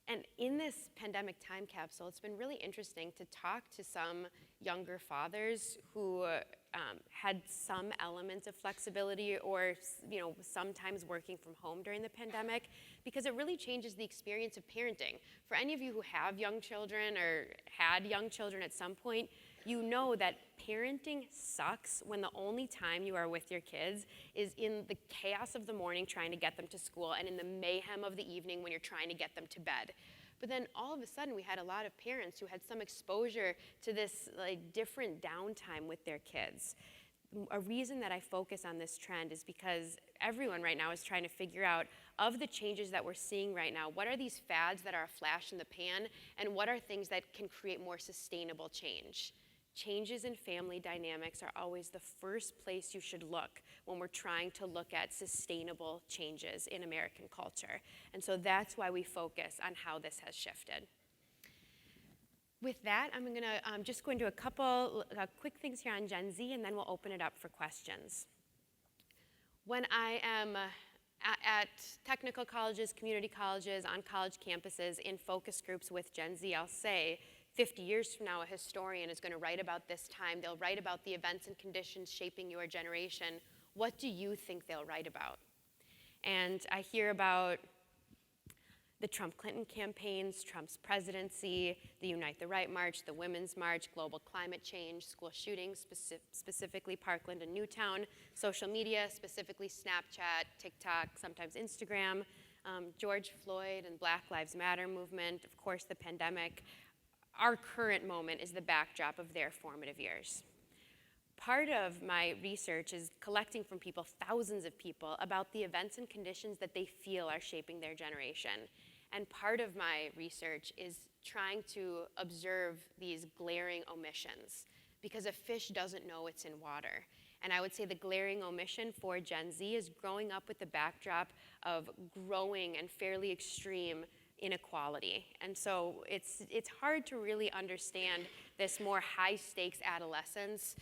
and in this pandemic time capsule, it's been really interesting to talk to some younger fathers who had some element of flexibility or, you know, sometimes working from home during the pandemic, because it really changes the experience of parenting. For any of you who have young children or had young children at some point, you know that parenting sucks when the only time you are with your kids is in the chaos of the morning trying to get them to school and in the mayhem of the evening when you're trying to get them to bed. But then all of a sudden we had a lot of parents who had some exposure to this different downtime with their kids. A reason that I focus on this trend is because everyone right now is trying to figure out, of the changes that we're seeing right now, what are these fads that are a flash in the pan, and what are things that can create more sustainable change? Changes in family dynamics are always the first place you should look when we're trying to look at sustainable changes in American culture. And so that's why we focus on how this has shifted. With that, I'm gonna just go into a couple quick things here on Gen Z, and then we'll open it up for questions. When I am at technical colleges, community colleges, on college campuses, in focus groups with Gen Z, I'll say, 50 years from now, a historian is going to write about this time. They'll write about the events and conditions shaping your generation. What do you think they'll write about? And I hear about the Trump-Clinton campaigns, Trump's presidency, the Unite the Right March, the Women's March, global climate change, school shootings, specifically Parkland and Newtown, social media, specifically Snapchat, TikTok, sometimes Instagram, George Floyd and Black Lives Matter movement, of course the pandemic. Our current moment is the backdrop of their formative years. Part of my research is collecting from people, thousands of people, about the events and conditions that they feel are shaping their generation. And part of my research is trying to observe these glaring omissions, because a fish doesn't know it's in water. And I would say the glaring omission for Gen Z is growing up with the backdrop of growing and fairly extreme inequality. And so it's hard to really understand this more high stakes adolescence,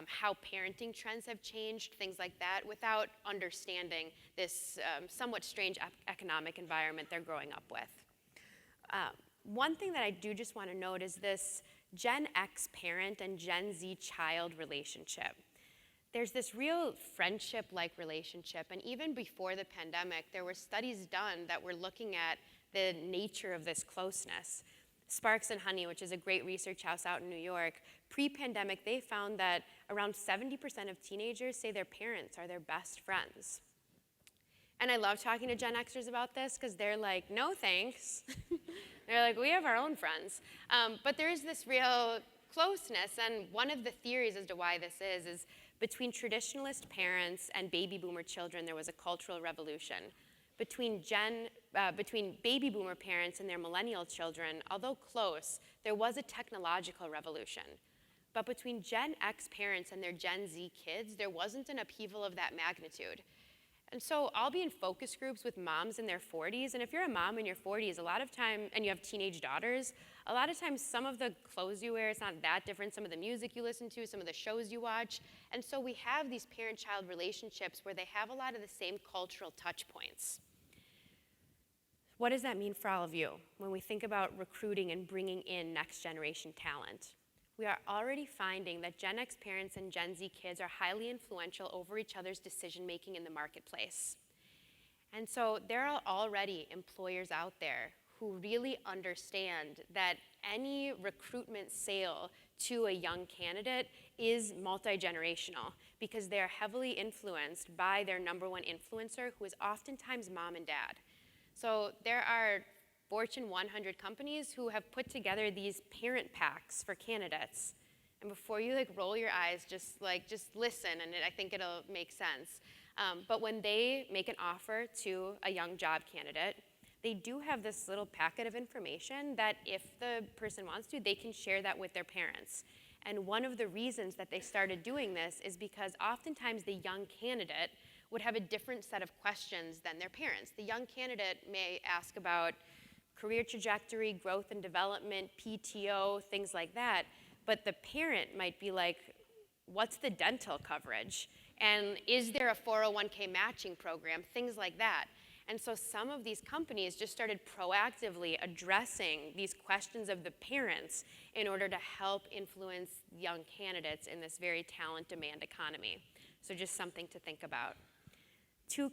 how parenting trends have changed, things like that, without understanding this somewhat strange economic environment they're growing up with. one thing that I do just want to note is this Gen X parent and Gen Z child relationship. There's this real friendship-like relationship, and even before the pandemic, there were studies done that were looking at the nature of this closeness. Sparks and Honey, which is a great research house out in New York, pre-pandemic, they found that around 70% of teenagers say their parents are their best friends. And I love talking to Gen Xers about this because they're like, no thanks. They're like, we have our own friends. But there is this real closeness, and one of the theories as to why this is between traditionalist parents and baby boomer children, there was a cultural revolution. Between baby boomer parents and their millennial children, although close, there was a technological revolution. But between Gen X parents and their Gen Z kids, there wasn't an upheaval of that magnitude. And so I'll be in focus groups with moms in their 40s, and if you're a mom in your 40s, a lot of time, and you have teenage daughters, a lot of times some of the clothes you wear, it's not that different, some of the music you listen to, some of the shows you watch, and so we have these parent-child relationships where they have a lot of the same cultural touch points. What does that mean for all of you when we think about recruiting and bringing in next generation talent? We are already finding that Gen X parents and Gen Z kids are highly influential over each other's decision-making in the marketplace. And so there are already employers out there who really understand that any recruitment sale to a young candidate is multi-generational because they are heavily influenced by their number one influencer, who is oftentimes mom and dad. So there are Fortune 100 companies who have put together these parent packs for candidates. And before you roll your eyes, just listen, and I think it'll make sense. But when they make an offer to a young job candidate, they do have this little packet of information that if the person wants to, they can share that with their parents. And one of the reasons that they started doing this is because oftentimes the young candidate would have a different set of questions than their parents. The young candidate may ask about career trajectory, growth and development, PTO, things like that. But the parent might be like, what's the dental coverage? And is there a 401k matching program? Things like that. And so some of these companies just started proactively addressing these questions of the parents in order to help influence young candidates in this very talent demand economy. So just something to think about. Two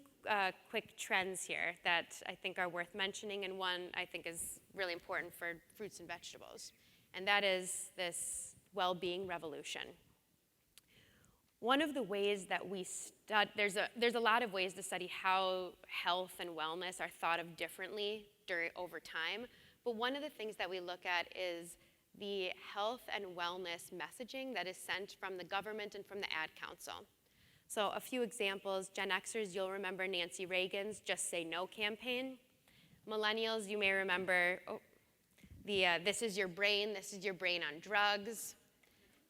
quick trends here that I think are worth mentioning, and one I think is really important for fruits and vegetables, and that is this well-being revolution. One of the ways that we there's a lot of ways to study how health and wellness are thought of differently over time, but one of the things that we look at is the health and wellness messaging that is sent from the government and from the Ad Council. So a few examples. Gen Xers, you'll remember Nancy Reagan's Just Say No campaign. Millennials, you may remember This is your brain on drugs.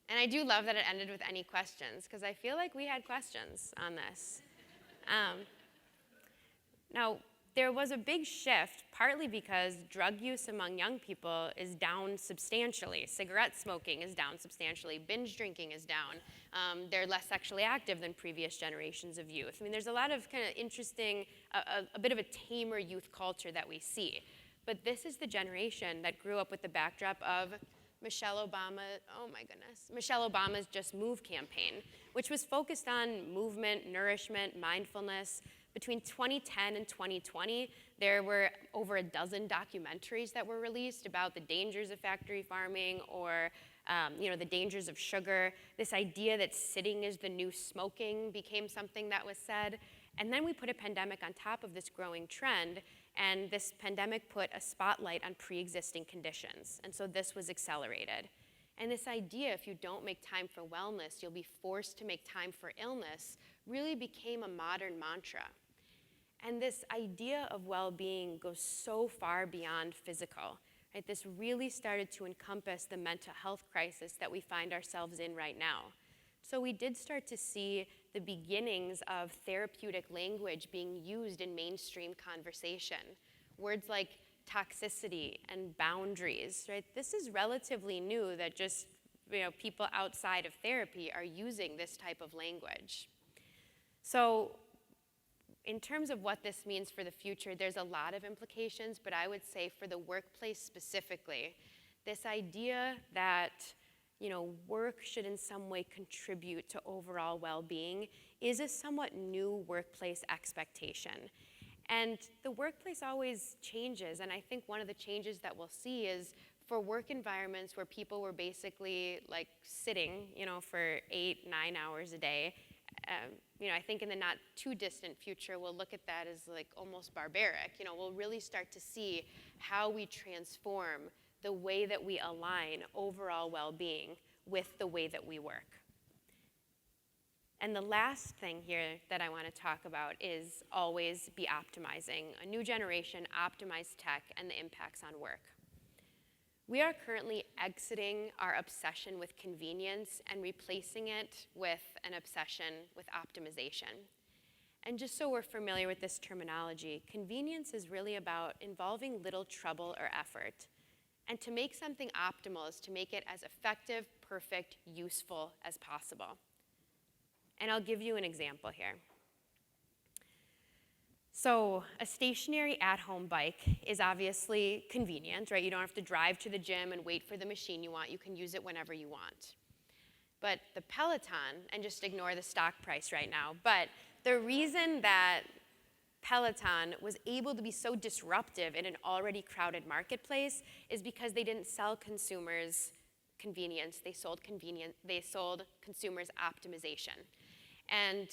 And I do love that it ended with any questions, because I feel like we had questions on this. Now, there was a big shift, partly because drug use among young people is down substantially. Cigarette smoking is down substantially. Binge drinking is down. They're less sexually active than previous generations of youth. I mean, there's a lot of kind of interesting, a bit of a tamer youth culture that we see. But this is the generation that grew up with the backdrop of Michelle Obama's Just Move campaign, which was focused on movement, nourishment, mindfulness. Between 2010 and 2020, there were over a dozen documentaries that were released about the dangers of factory farming or the dangers of sugar. This idea that sitting is the new smoking became something that was said. And then we put a pandemic on top of this growing trend, and this pandemic put a spotlight on pre-existing conditions. And so this was accelerated. And this idea, if you don't make time for wellness, you'll be forced to make time for illness, really became a modern mantra. And this idea of well-being goes so far beyond physical. Right? This really started to encompass the mental health crisis that we find ourselves in right now. So we did start to see the beginnings of therapeutic language being used in mainstream conversation. Words like toxicity and boundaries, right? This is relatively new, that just people outside of therapy are using this type of language. So in terms of what this means for the future, there's a lot of implications, but I would say for the workplace specifically, this idea that work should in some way contribute to overall well-being is a somewhat new workplace expectation. And the workplace always changes, and I think one of the changes that we'll see is for work environments where people were basically like sitting, for 8-9 hours a day. I think in the not too distant future, we'll look at that as like almost barbaric. We'll really start to see how we transform the way that we align overall well-being with the way that we work. And the last thing here that I want to talk about is always be optimizing. A new generation, optimized tech, and the impacts on work. We are currently exiting our obsession with convenience and replacing it with an obsession with optimization. And just so we're familiar with this terminology, convenience is really about involving little trouble or effort. And to make something optimal is to make it as effective, perfect, useful as possible. And I'll give you an example here. So a stationary at-home bike is obviously convenient, right? You don't have to drive to the gym and wait for the machine you want. You can use it whenever you want. But the Peloton, and just ignore the stock price right now, but the reason that Peloton was able to be so disruptive in an already crowded marketplace is because they didn't sell consumers convenience, they sold consumers optimization. And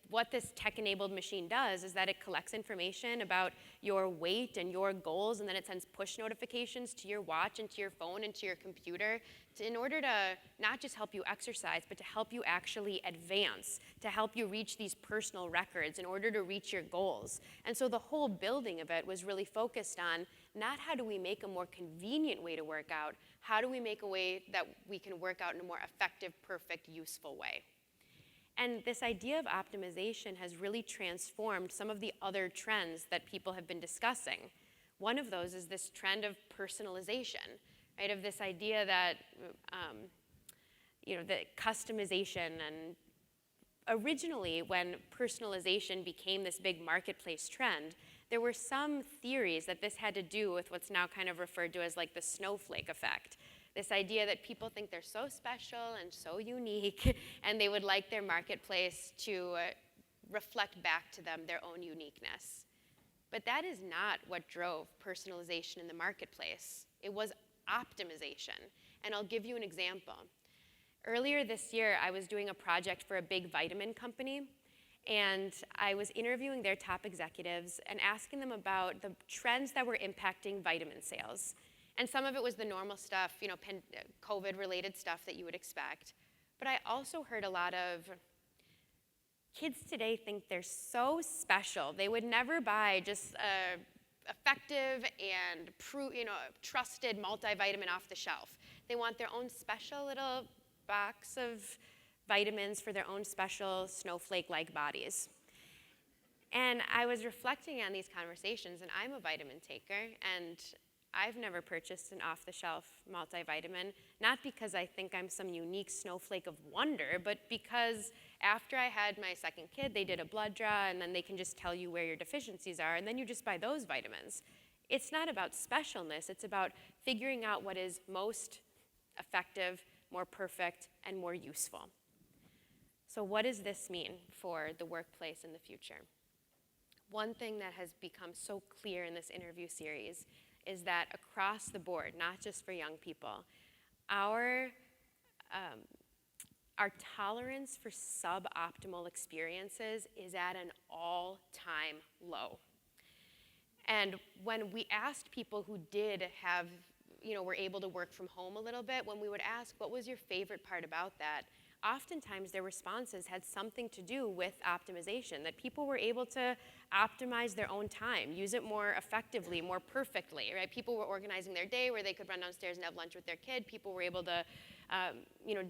what this tech-enabled machine does is that it collects information about your weight and your goals, and then it sends push notifications to your watch and to your phone and to your computer in order to not just help you exercise, but to help you actually advance, to help you reach these personal records in order to reach your goals. And so the whole building of it was really focused on not how do we make a more convenient way to work out, how do we make a way that we can work out in a more effective, perfect, useful way. And this idea of optimization has really transformed some of the other trends that people have been discussing. One of those is this trend of personalization, right? Of this idea that, the customization. And originally, when personalization became this big marketplace trend, there were some theories that this had to do with what's now kind of referred to as like the snowflake effect. This idea that people think they're so special and so unique, and they would like their marketplace to reflect back to them their own uniqueness. But that is not what drove personalization in the marketplace. It was optimization. And I'll give you an example. Earlier this year, I was doing a project for a big vitamin company, and I was interviewing their top executives and asking them about the trends that were impacting vitamin sales. And some of it was the normal stuff, COVID-related stuff that you would expect. But I also heard a lot of kids today think they're so special. They would never buy just a effective and trusted multivitamin off the shelf. They want their own special little box of vitamins for their own special snowflake-like bodies. And I was reflecting on these conversations, and I'm a vitamin taker, and I've never purchased an off-the-shelf multivitamin, not because I think I'm some unique snowflake of wonder, but because after I had my second kid, they did a blood draw, and then they can just tell you where your deficiencies are, and then you just buy those vitamins. It's not about specialness, it's about figuring out what is most effective, more perfect, and more useful. So what does this mean for the workplace in the future? One thing that has become so clear in this interview series is that across the board, not just for young people, our tolerance for suboptimal experiences is at an all-time low. And when we asked people who did have, were able to work from home a little bit, when we would ask, what was your favorite part about that? Oftentimes their responses had something to do with optimization, that people were able to optimize their own time, use it more effectively, more perfectly, right? People were organizing their day where they could run downstairs and have lunch with their kid. People were able to,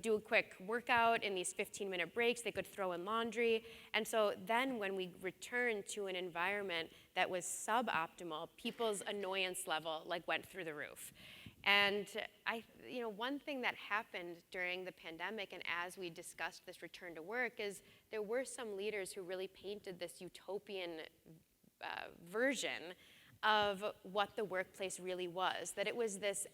do a quick workout in these 15-minute breaks. They could throw in laundry. And so then when we returned to an environment that was suboptimal, people's annoyance level went through the roof. And one thing that happened during the pandemic and as we discussed this return to work is there were some leaders who really painted this utopian version of what the workplace really was, that it was this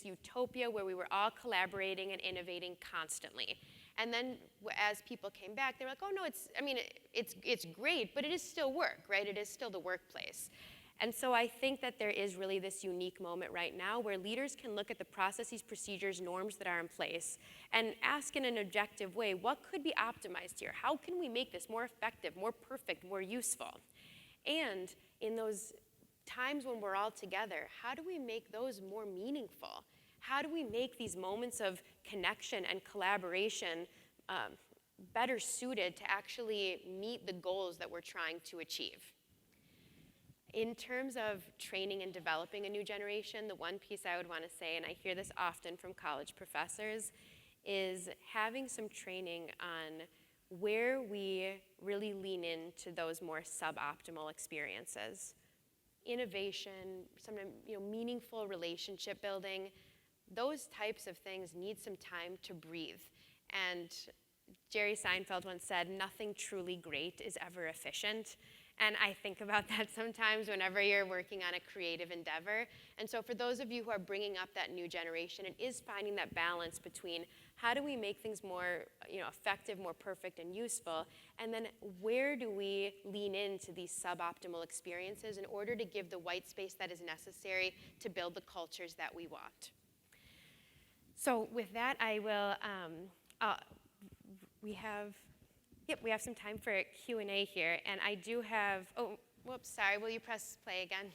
utopia where we were all collaborating and innovating constantly. And then as people came back, they were like, oh no, it's great, but it is still work, right? It is still the workplace. And so I think that there is really this unique moment right now where leaders can look at the processes, procedures, norms that are in place and ask in an objective way, what could be optimized here? How can we make this more effective, more perfect, more useful? And in those times when we're all together, how do we make those more meaningful? How do we make these moments of connection and collaboration better suited to actually meet the goals that we're trying to achieve? In terms of training and developing a new generation, the one piece I would want to say, and I hear this often from college professors, is having some training on where we really lean into those more suboptimal experiences. Innovation, sometimes meaningful relationship building, those types of things need some time to breathe. And Jerry Seinfeld once said, nothing truly great is ever efficient. And I think about that sometimes whenever you're working on a creative endeavor. And so for those of you who are bringing up that new generation, it is finding that balance between how do we make things more effective, more perfect, and useful, and then where do we lean into these suboptimal experiences in order to give the white space that is necessary to build the cultures that we want. So with that, I will, we have some time for Q&A here, and I do have, sorry, will you press play again?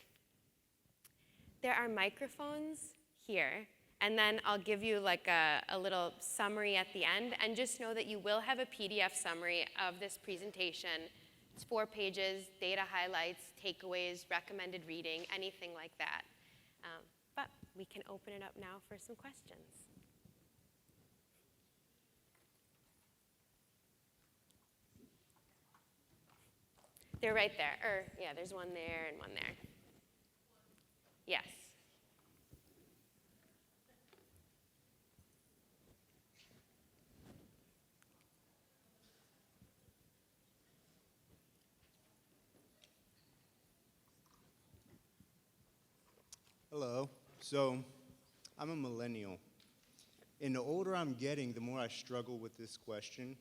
There are microphones here, and then I'll give you like a little summary at the end, and just know that you will have a PDF summary of this presentation. It's 4 pages, data highlights, takeaways, recommended reading, anything like that. But we can open it up now for some questions. They're right there. There's one there and one there. Yes. Hello. So, I'm a millennial. And the older I'm getting, the more I struggle with this question.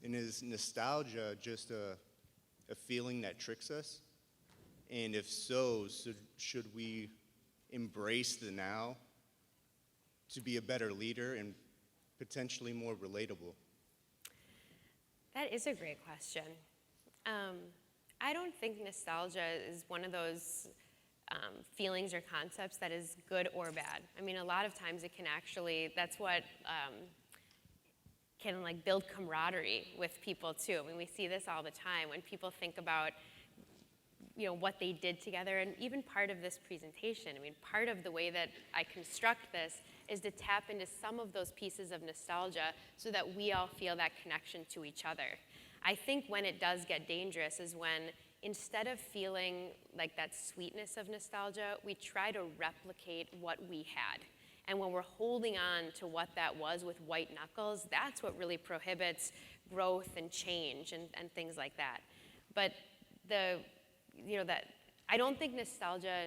And is nostalgia just a feeling that tricks us? And if so, should we embrace the now to be a better leader and potentially more relatable? That is a great question. I don't think nostalgia is one of those feelings or concepts that is good or bad. I mean, a lot of times it can actually, that's what can like build camaraderie with people too. I mean, we see this all the time when people think about what they did together, and even part of this presentation. I mean, part of the way that I construct this is to tap into some of those pieces of nostalgia so that we all feel that connection to each other. I think when it does get dangerous is when instead of feeling like that sweetness of nostalgia, we try to replicate what we had. And when we're holding on to what that was with white knuckles, that's what really prohibits growth and change and things like that. But that I don't think nostalgia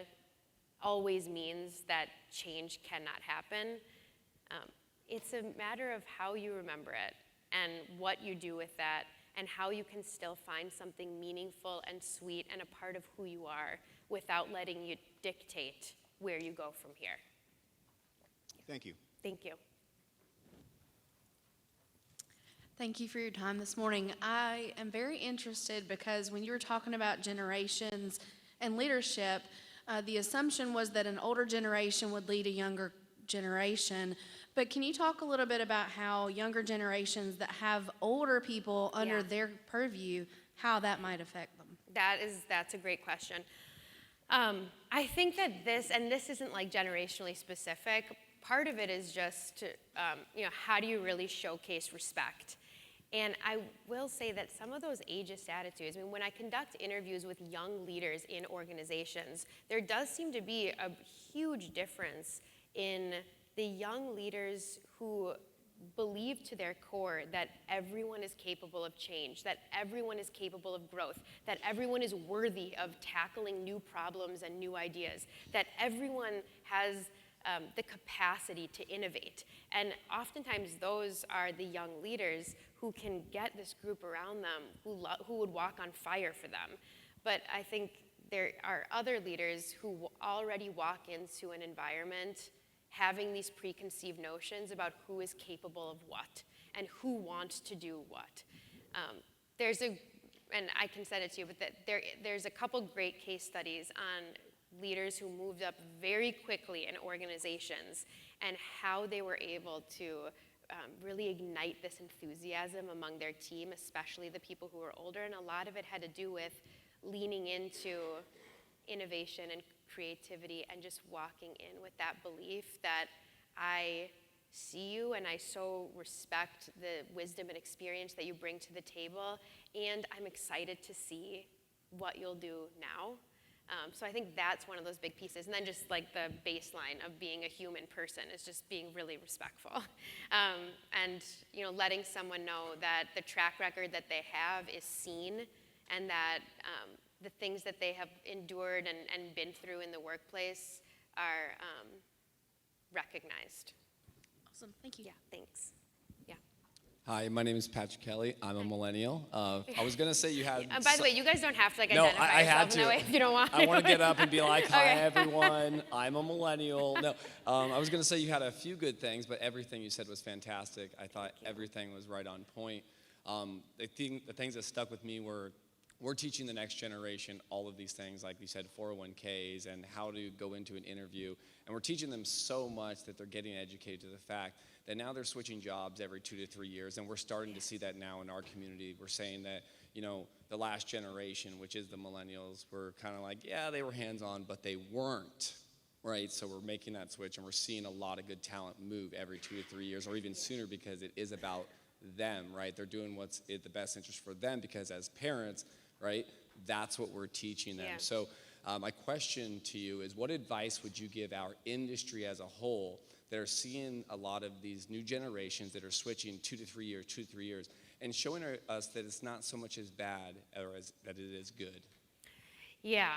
always means that change cannot happen. It's a matter of how you remember it and what you do with that and how you can still find something meaningful and sweet and a part of who you are without letting you dictate where you go from here. Thank you. Thank you. Thank you for your time this morning. I am very interested because when you were talking about generations and leadership, the assumption was that an older generation would lead a younger generation. But can you talk a little bit about how younger generations that have older people under their purview, how that might affect them? That's a great question. I think that this isn't like generationally specific. Part of it is just, how do you really showcase respect? And I will say that some of those ageist attitudes, I mean, when I conduct interviews with young leaders in organizations, there does seem to be a huge difference in the young leaders who believe to their core that everyone is capable of change, that everyone is capable of growth, that everyone is worthy of tackling new problems and new ideas, that everyone has the capacity to innovate. And oftentimes those are the young leaders who can get this group around them who would walk on fire for them. But I think there are other leaders who already walk into an environment having these preconceived notions about who is capable of what and who wants to do what. And I can send it to you, but there's a couple great case studies on leaders who moved up very quickly in organizations and how they were able to really ignite this enthusiasm among their team, especially the people who were older. And a lot of it had to do with leaning into innovation and creativity and just walking in with that belief that I see you and I so respect the wisdom and experience that you bring to the table, and I'm excited to see what you'll do now. So I think that's one of those big pieces. And then just like the baseline of being a human person is just being really respectful. And letting someone know that the track record that they have is seen, and that the things that they have endured and been through in the workplace are recognized. Awesome, thank you. Yeah, thanks. Yeah. Hi, my name is Patrick Kelly. I'm a millennial. I was gonna say you had. By the way, you guys don't have to No, identify I had yourself in that way to. if you don't want. I want to get up and be like, "Hi, Okay. everyone. I'm a millennial." No, I was gonna say you had a few good things, but everything you said was fantastic. I thought everything was right on point. The things that stuck with me were, we're teaching the next generation all of these things, like you said, 401ks and how to go into an interview. And we're teaching them so much that they're getting educated to the fact that now they're switching jobs every 2 to 3 years. And we're starting to see that now in our community. We're saying that, the last generation, which is the millennials, were kind of like, yeah, they were hands-on, but they weren't, right? So we're making that switch, and we're seeing a lot of good talent move every 2 to 3 years, or even sooner, because it is about them, right? They're doing what's in the best interest for them, because as parents, right, that's what we're teaching them. Yeah. So my question to you is, what advice would you give our industry as a whole that are seeing a lot of these new generations that are switching 2 to 3 years, and showing us that it's not so much as bad or that it is good? Yeah,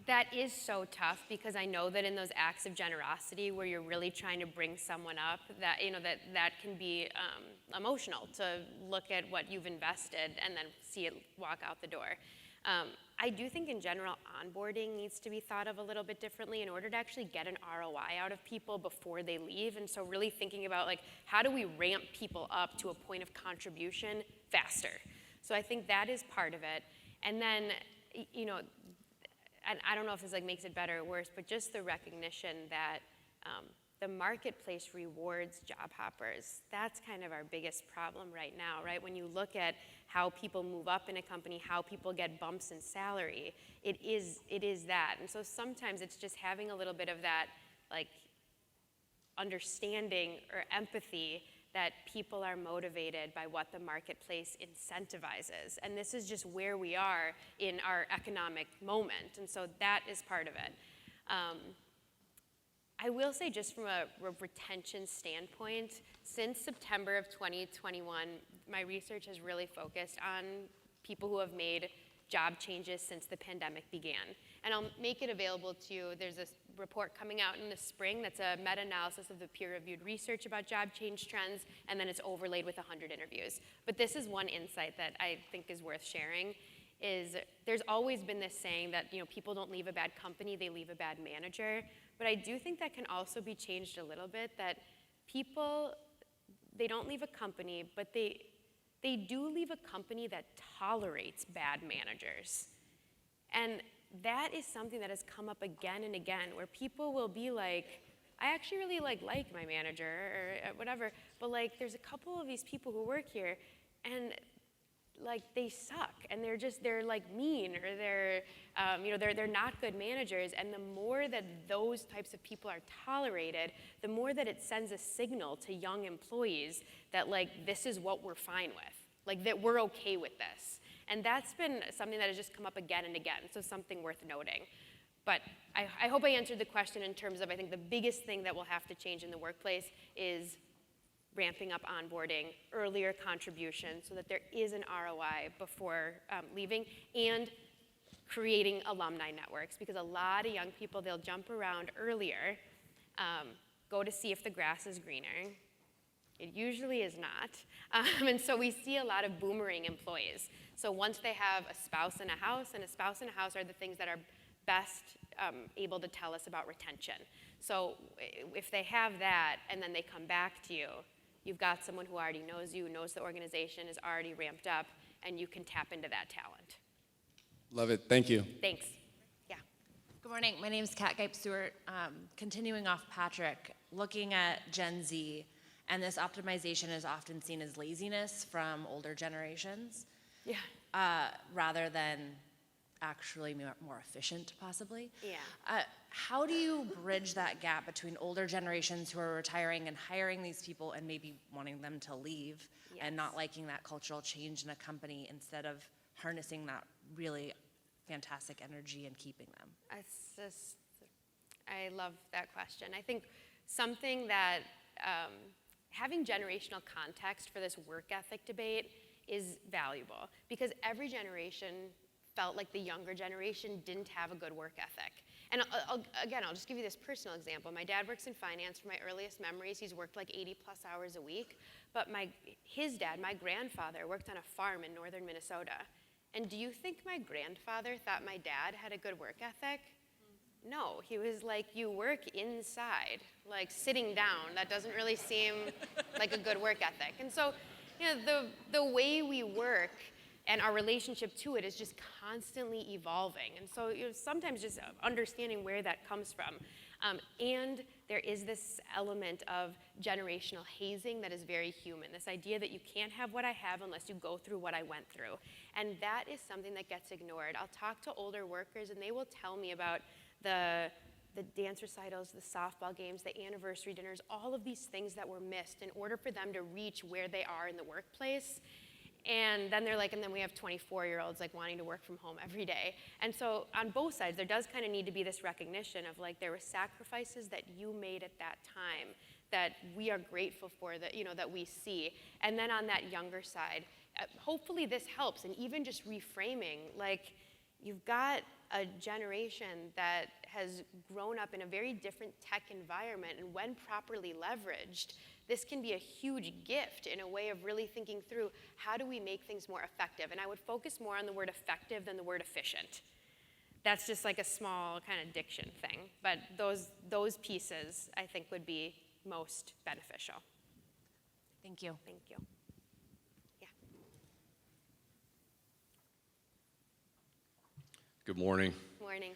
that is so tough, because I know that in those acts of generosity where you're really trying to bring someone up, that that can be emotional to look at what you've invested and then see it walk out the door. I do think in general onboarding needs to be thought of a little bit differently in order to actually get an ROI out of people before they leave. And so really thinking about how do we ramp people up to a point of contribution faster? So I think that is part of it. And then, and I don't know if this makes it better or worse, but just the recognition that the marketplace rewards job hoppers. That's kind of our biggest problem right now, right? When you look at how people move up in a company, how people get bumps in salary, it is that. And so sometimes it's just having a little bit of that understanding or empathy that people are motivated by what the marketplace incentivizes. And this is just where we are in our economic moment. And so that is part of it. I will say, just from a retention standpoint, since September of 2021, my research has really focused on people who have made job changes since the pandemic began. And I'll make it available to you. There's a report coming out in the spring that's a meta-analysis of the peer-reviewed research about job change trends, and then it's overlaid with 100 interviews. But this is one insight that I think is worth sharing. Is there's always been this saying that people don't leave a bad company, they leave a bad manager. But I do think that can also be changed a little bit, that people, they don't leave a company, but they do leave a company that tolerates bad managers. And that is something that has come up again and again, where people will be like, I actually really like my manager or whatever, but there's a couple of these people who work here, and they suck, and they're mean, or they're not good managers. And the more that those types of people are tolerated, the more that it sends a signal to young employees that this is what we're fine with, that we're okay with this. And that's been something that has just come up again and again, so something worth noting. But I hope I answered the question in terms of, I think the biggest thing that will have to change in the workplace is ramping up onboarding, earlier contribution, so that there is an ROI before leaving, and creating alumni networks, because a lot of young people, they'll jump around earlier, go to see if the grass is greener. It usually is not. And so we see a lot of boomerang employees. So once they have a spouse in a house, and a spouse in a house are the things that are best able to tell us about retention. So if they have that, and then they come back to you, you've got someone who already knows you, knows the organization, is already ramped up, and you can tap into that talent. Love it. Thank you. Thanks. Yeah. Good morning. My name is Kat Gipe-Stewart. Continuing off Patrick, looking at Gen Z, and this optimization is often seen as laziness from older generations, rather than actually more efficient, possibly. Yeah. How do you bridge that gap between older generations who are retiring and hiring these people and maybe wanting them to leave and not liking that cultural change in a company, instead of harnessing that really fantastic energy and keeping them? I love that question. I think something that having generational context for this work ethic debate is valuable, because every generation felt like the younger generation didn't have a good work ethic. And I'll just give you this personal example. My dad works in finance. From my earliest memories, he's worked like 80 plus hours a week. But his dad, my grandfather, worked on a farm in northern Minnesota. And do you think my grandfather thought my dad had a good work ethic? No, he was like, you work inside, like sitting down. That doesn't really seem like a good work ethic. And so, the way we work and our relationship to it is just constantly evolving. And so sometimes just understanding where that comes from. And there is this element of generational hazing that is very human, this idea that you can't have what I have unless you go through what I went through. And that is something that gets ignored. I'll talk to older workers, and they will tell me about the dance recitals, the softball games, the anniversary dinners, all of these things that were missed in order for them to reach where they are in the workplace. And then they're like, and then we have 24-year-olds like wanting to work from home every day. And so on both sides, there does kind of need to be this recognition of like, there were sacrifices that you made at that time that we are grateful for, that, that we see. And then on that younger side, hopefully this helps. And even just reframing, like, you've got a generation that has grown up in a very different tech environment, and when properly leveraged, this can be a huge gift in a way of really thinking through, how do we make things more effective? And I would focus more on the word effective than the word efficient. That's just like a small kind of diction thing, but those pieces I think would be most beneficial. Thank you. Thank you. Yeah. Good morning. Morning.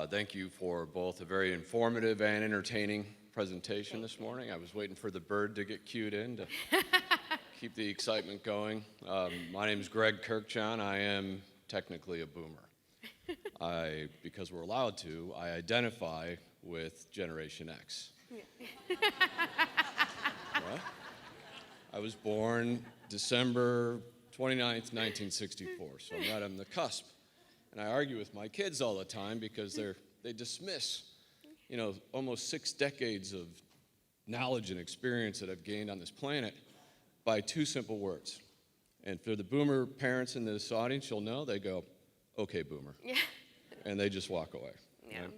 Thank you for both a very informative and entertaining presentation this morning. I was waiting for the bird to get cued in to keep the excitement going. My name is Greg Kirkjohn. I am technically a boomer. Because we're allowed to, I identify with Generation X. Well, I was born December 29th, 1964, so I'm right on the cusp. And I argue with my kids all the time because they dismiss, almost 6 decades of knowledge and experience that I've gained on this planet by 2 simple words. And for the boomer parents in this audience, you'll know, they go, okay, boomer. Yeah. And they just walk away. Yeah. Right?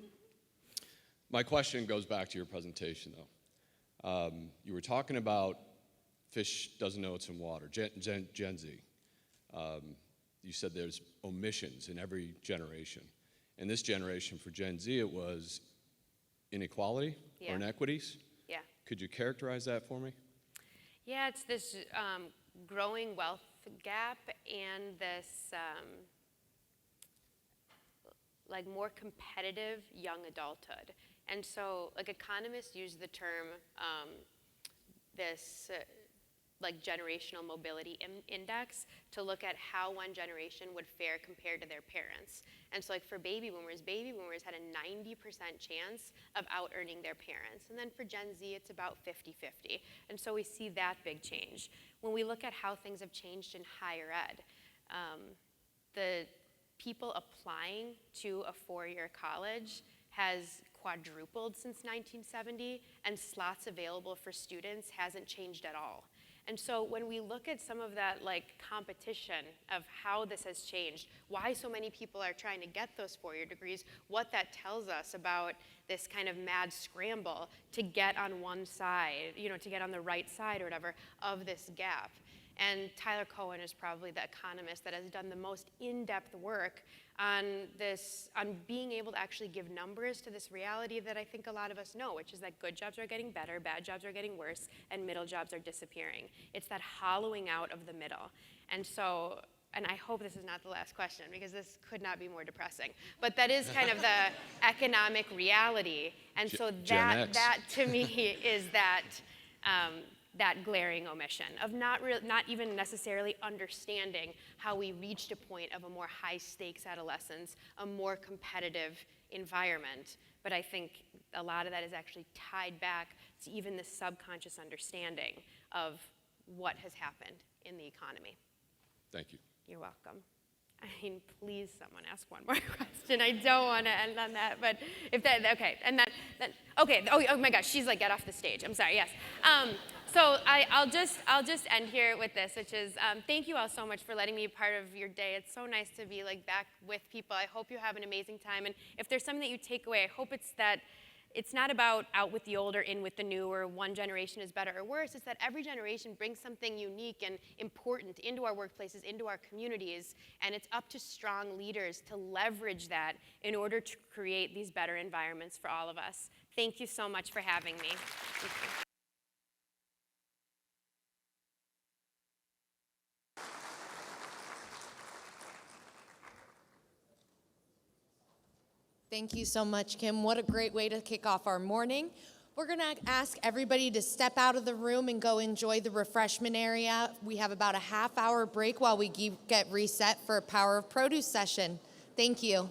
My question goes back to your presentation, though. You were talking about fish doesn't know it's in water, Gen Z. You said there's omissions in every generation. In this generation, for Gen Z, it was inequality or inequities. Yeah. Could you characterize that for me? Yeah, it's this growing wealth gap and this like more competitive young adulthood. And so like economists use the term like generational mobility index to look at how one generation would fare compared to their parents. And so like for baby boomers had a 90% chance of out-earning their parents. And then for Gen Z, it's about 50-50. And so we see that big change. When we look at how things have changed in higher ed, people applying to a four-year college has quadrupled since 1970, and slots available for students hasn't changed at all. And so when we look at some of that competition of how this has changed, why so many people are trying to get those four-year degrees, what that tells us about this kind of mad scramble to get on one side, to get on the right side or whatever of this gap. And Tyler Cohen is probably the economist that has done the most in-depth work on this, on being able to actually give numbers to this reality that I think a lot of us know, which is that good jobs are getting better, bad jobs are getting worse, and middle jobs are disappearing. It's that hollowing out of the middle. And so, and I hope this is not the last question, because this could not be more depressing, but that is kind of the economic reality. And so that to me is that, that glaring omission of not even necessarily understanding how we reached a point of a more high-stakes adolescence, a more competitive environment. But I think a lot of that is actually tied back to even the subconscious understanding of what has happened in the economy. Thank you. You're welcome. I mean, please, someone ask one more question. I don't want to end on that, but if that, okay, and that okay. Oh my gosh, she's like, get off the stage. I'm sorry. Yes. So I'll just end here with this, which is thank you all so much for letting me be part of your day. It's so nice to be back with people. I hope you have an amazing time, and if there's something that you take away, I hope it's that. It's not about out with the old or in with the new, or one generation is better or worse. It's that every generation brings something unique and important into our workplaces, into our communities, and it's up to strong leaders to leverage that in order to create these better environments for all of us. Thank you so much for having me. Thank you. Thank you so much, Kim. What a great way to kick off our morning. We're going to ask everybody to step out of the room and go enjoy the refreshment area. We have about a half-hour break while we get reset for a Power of Produce session. Thank you.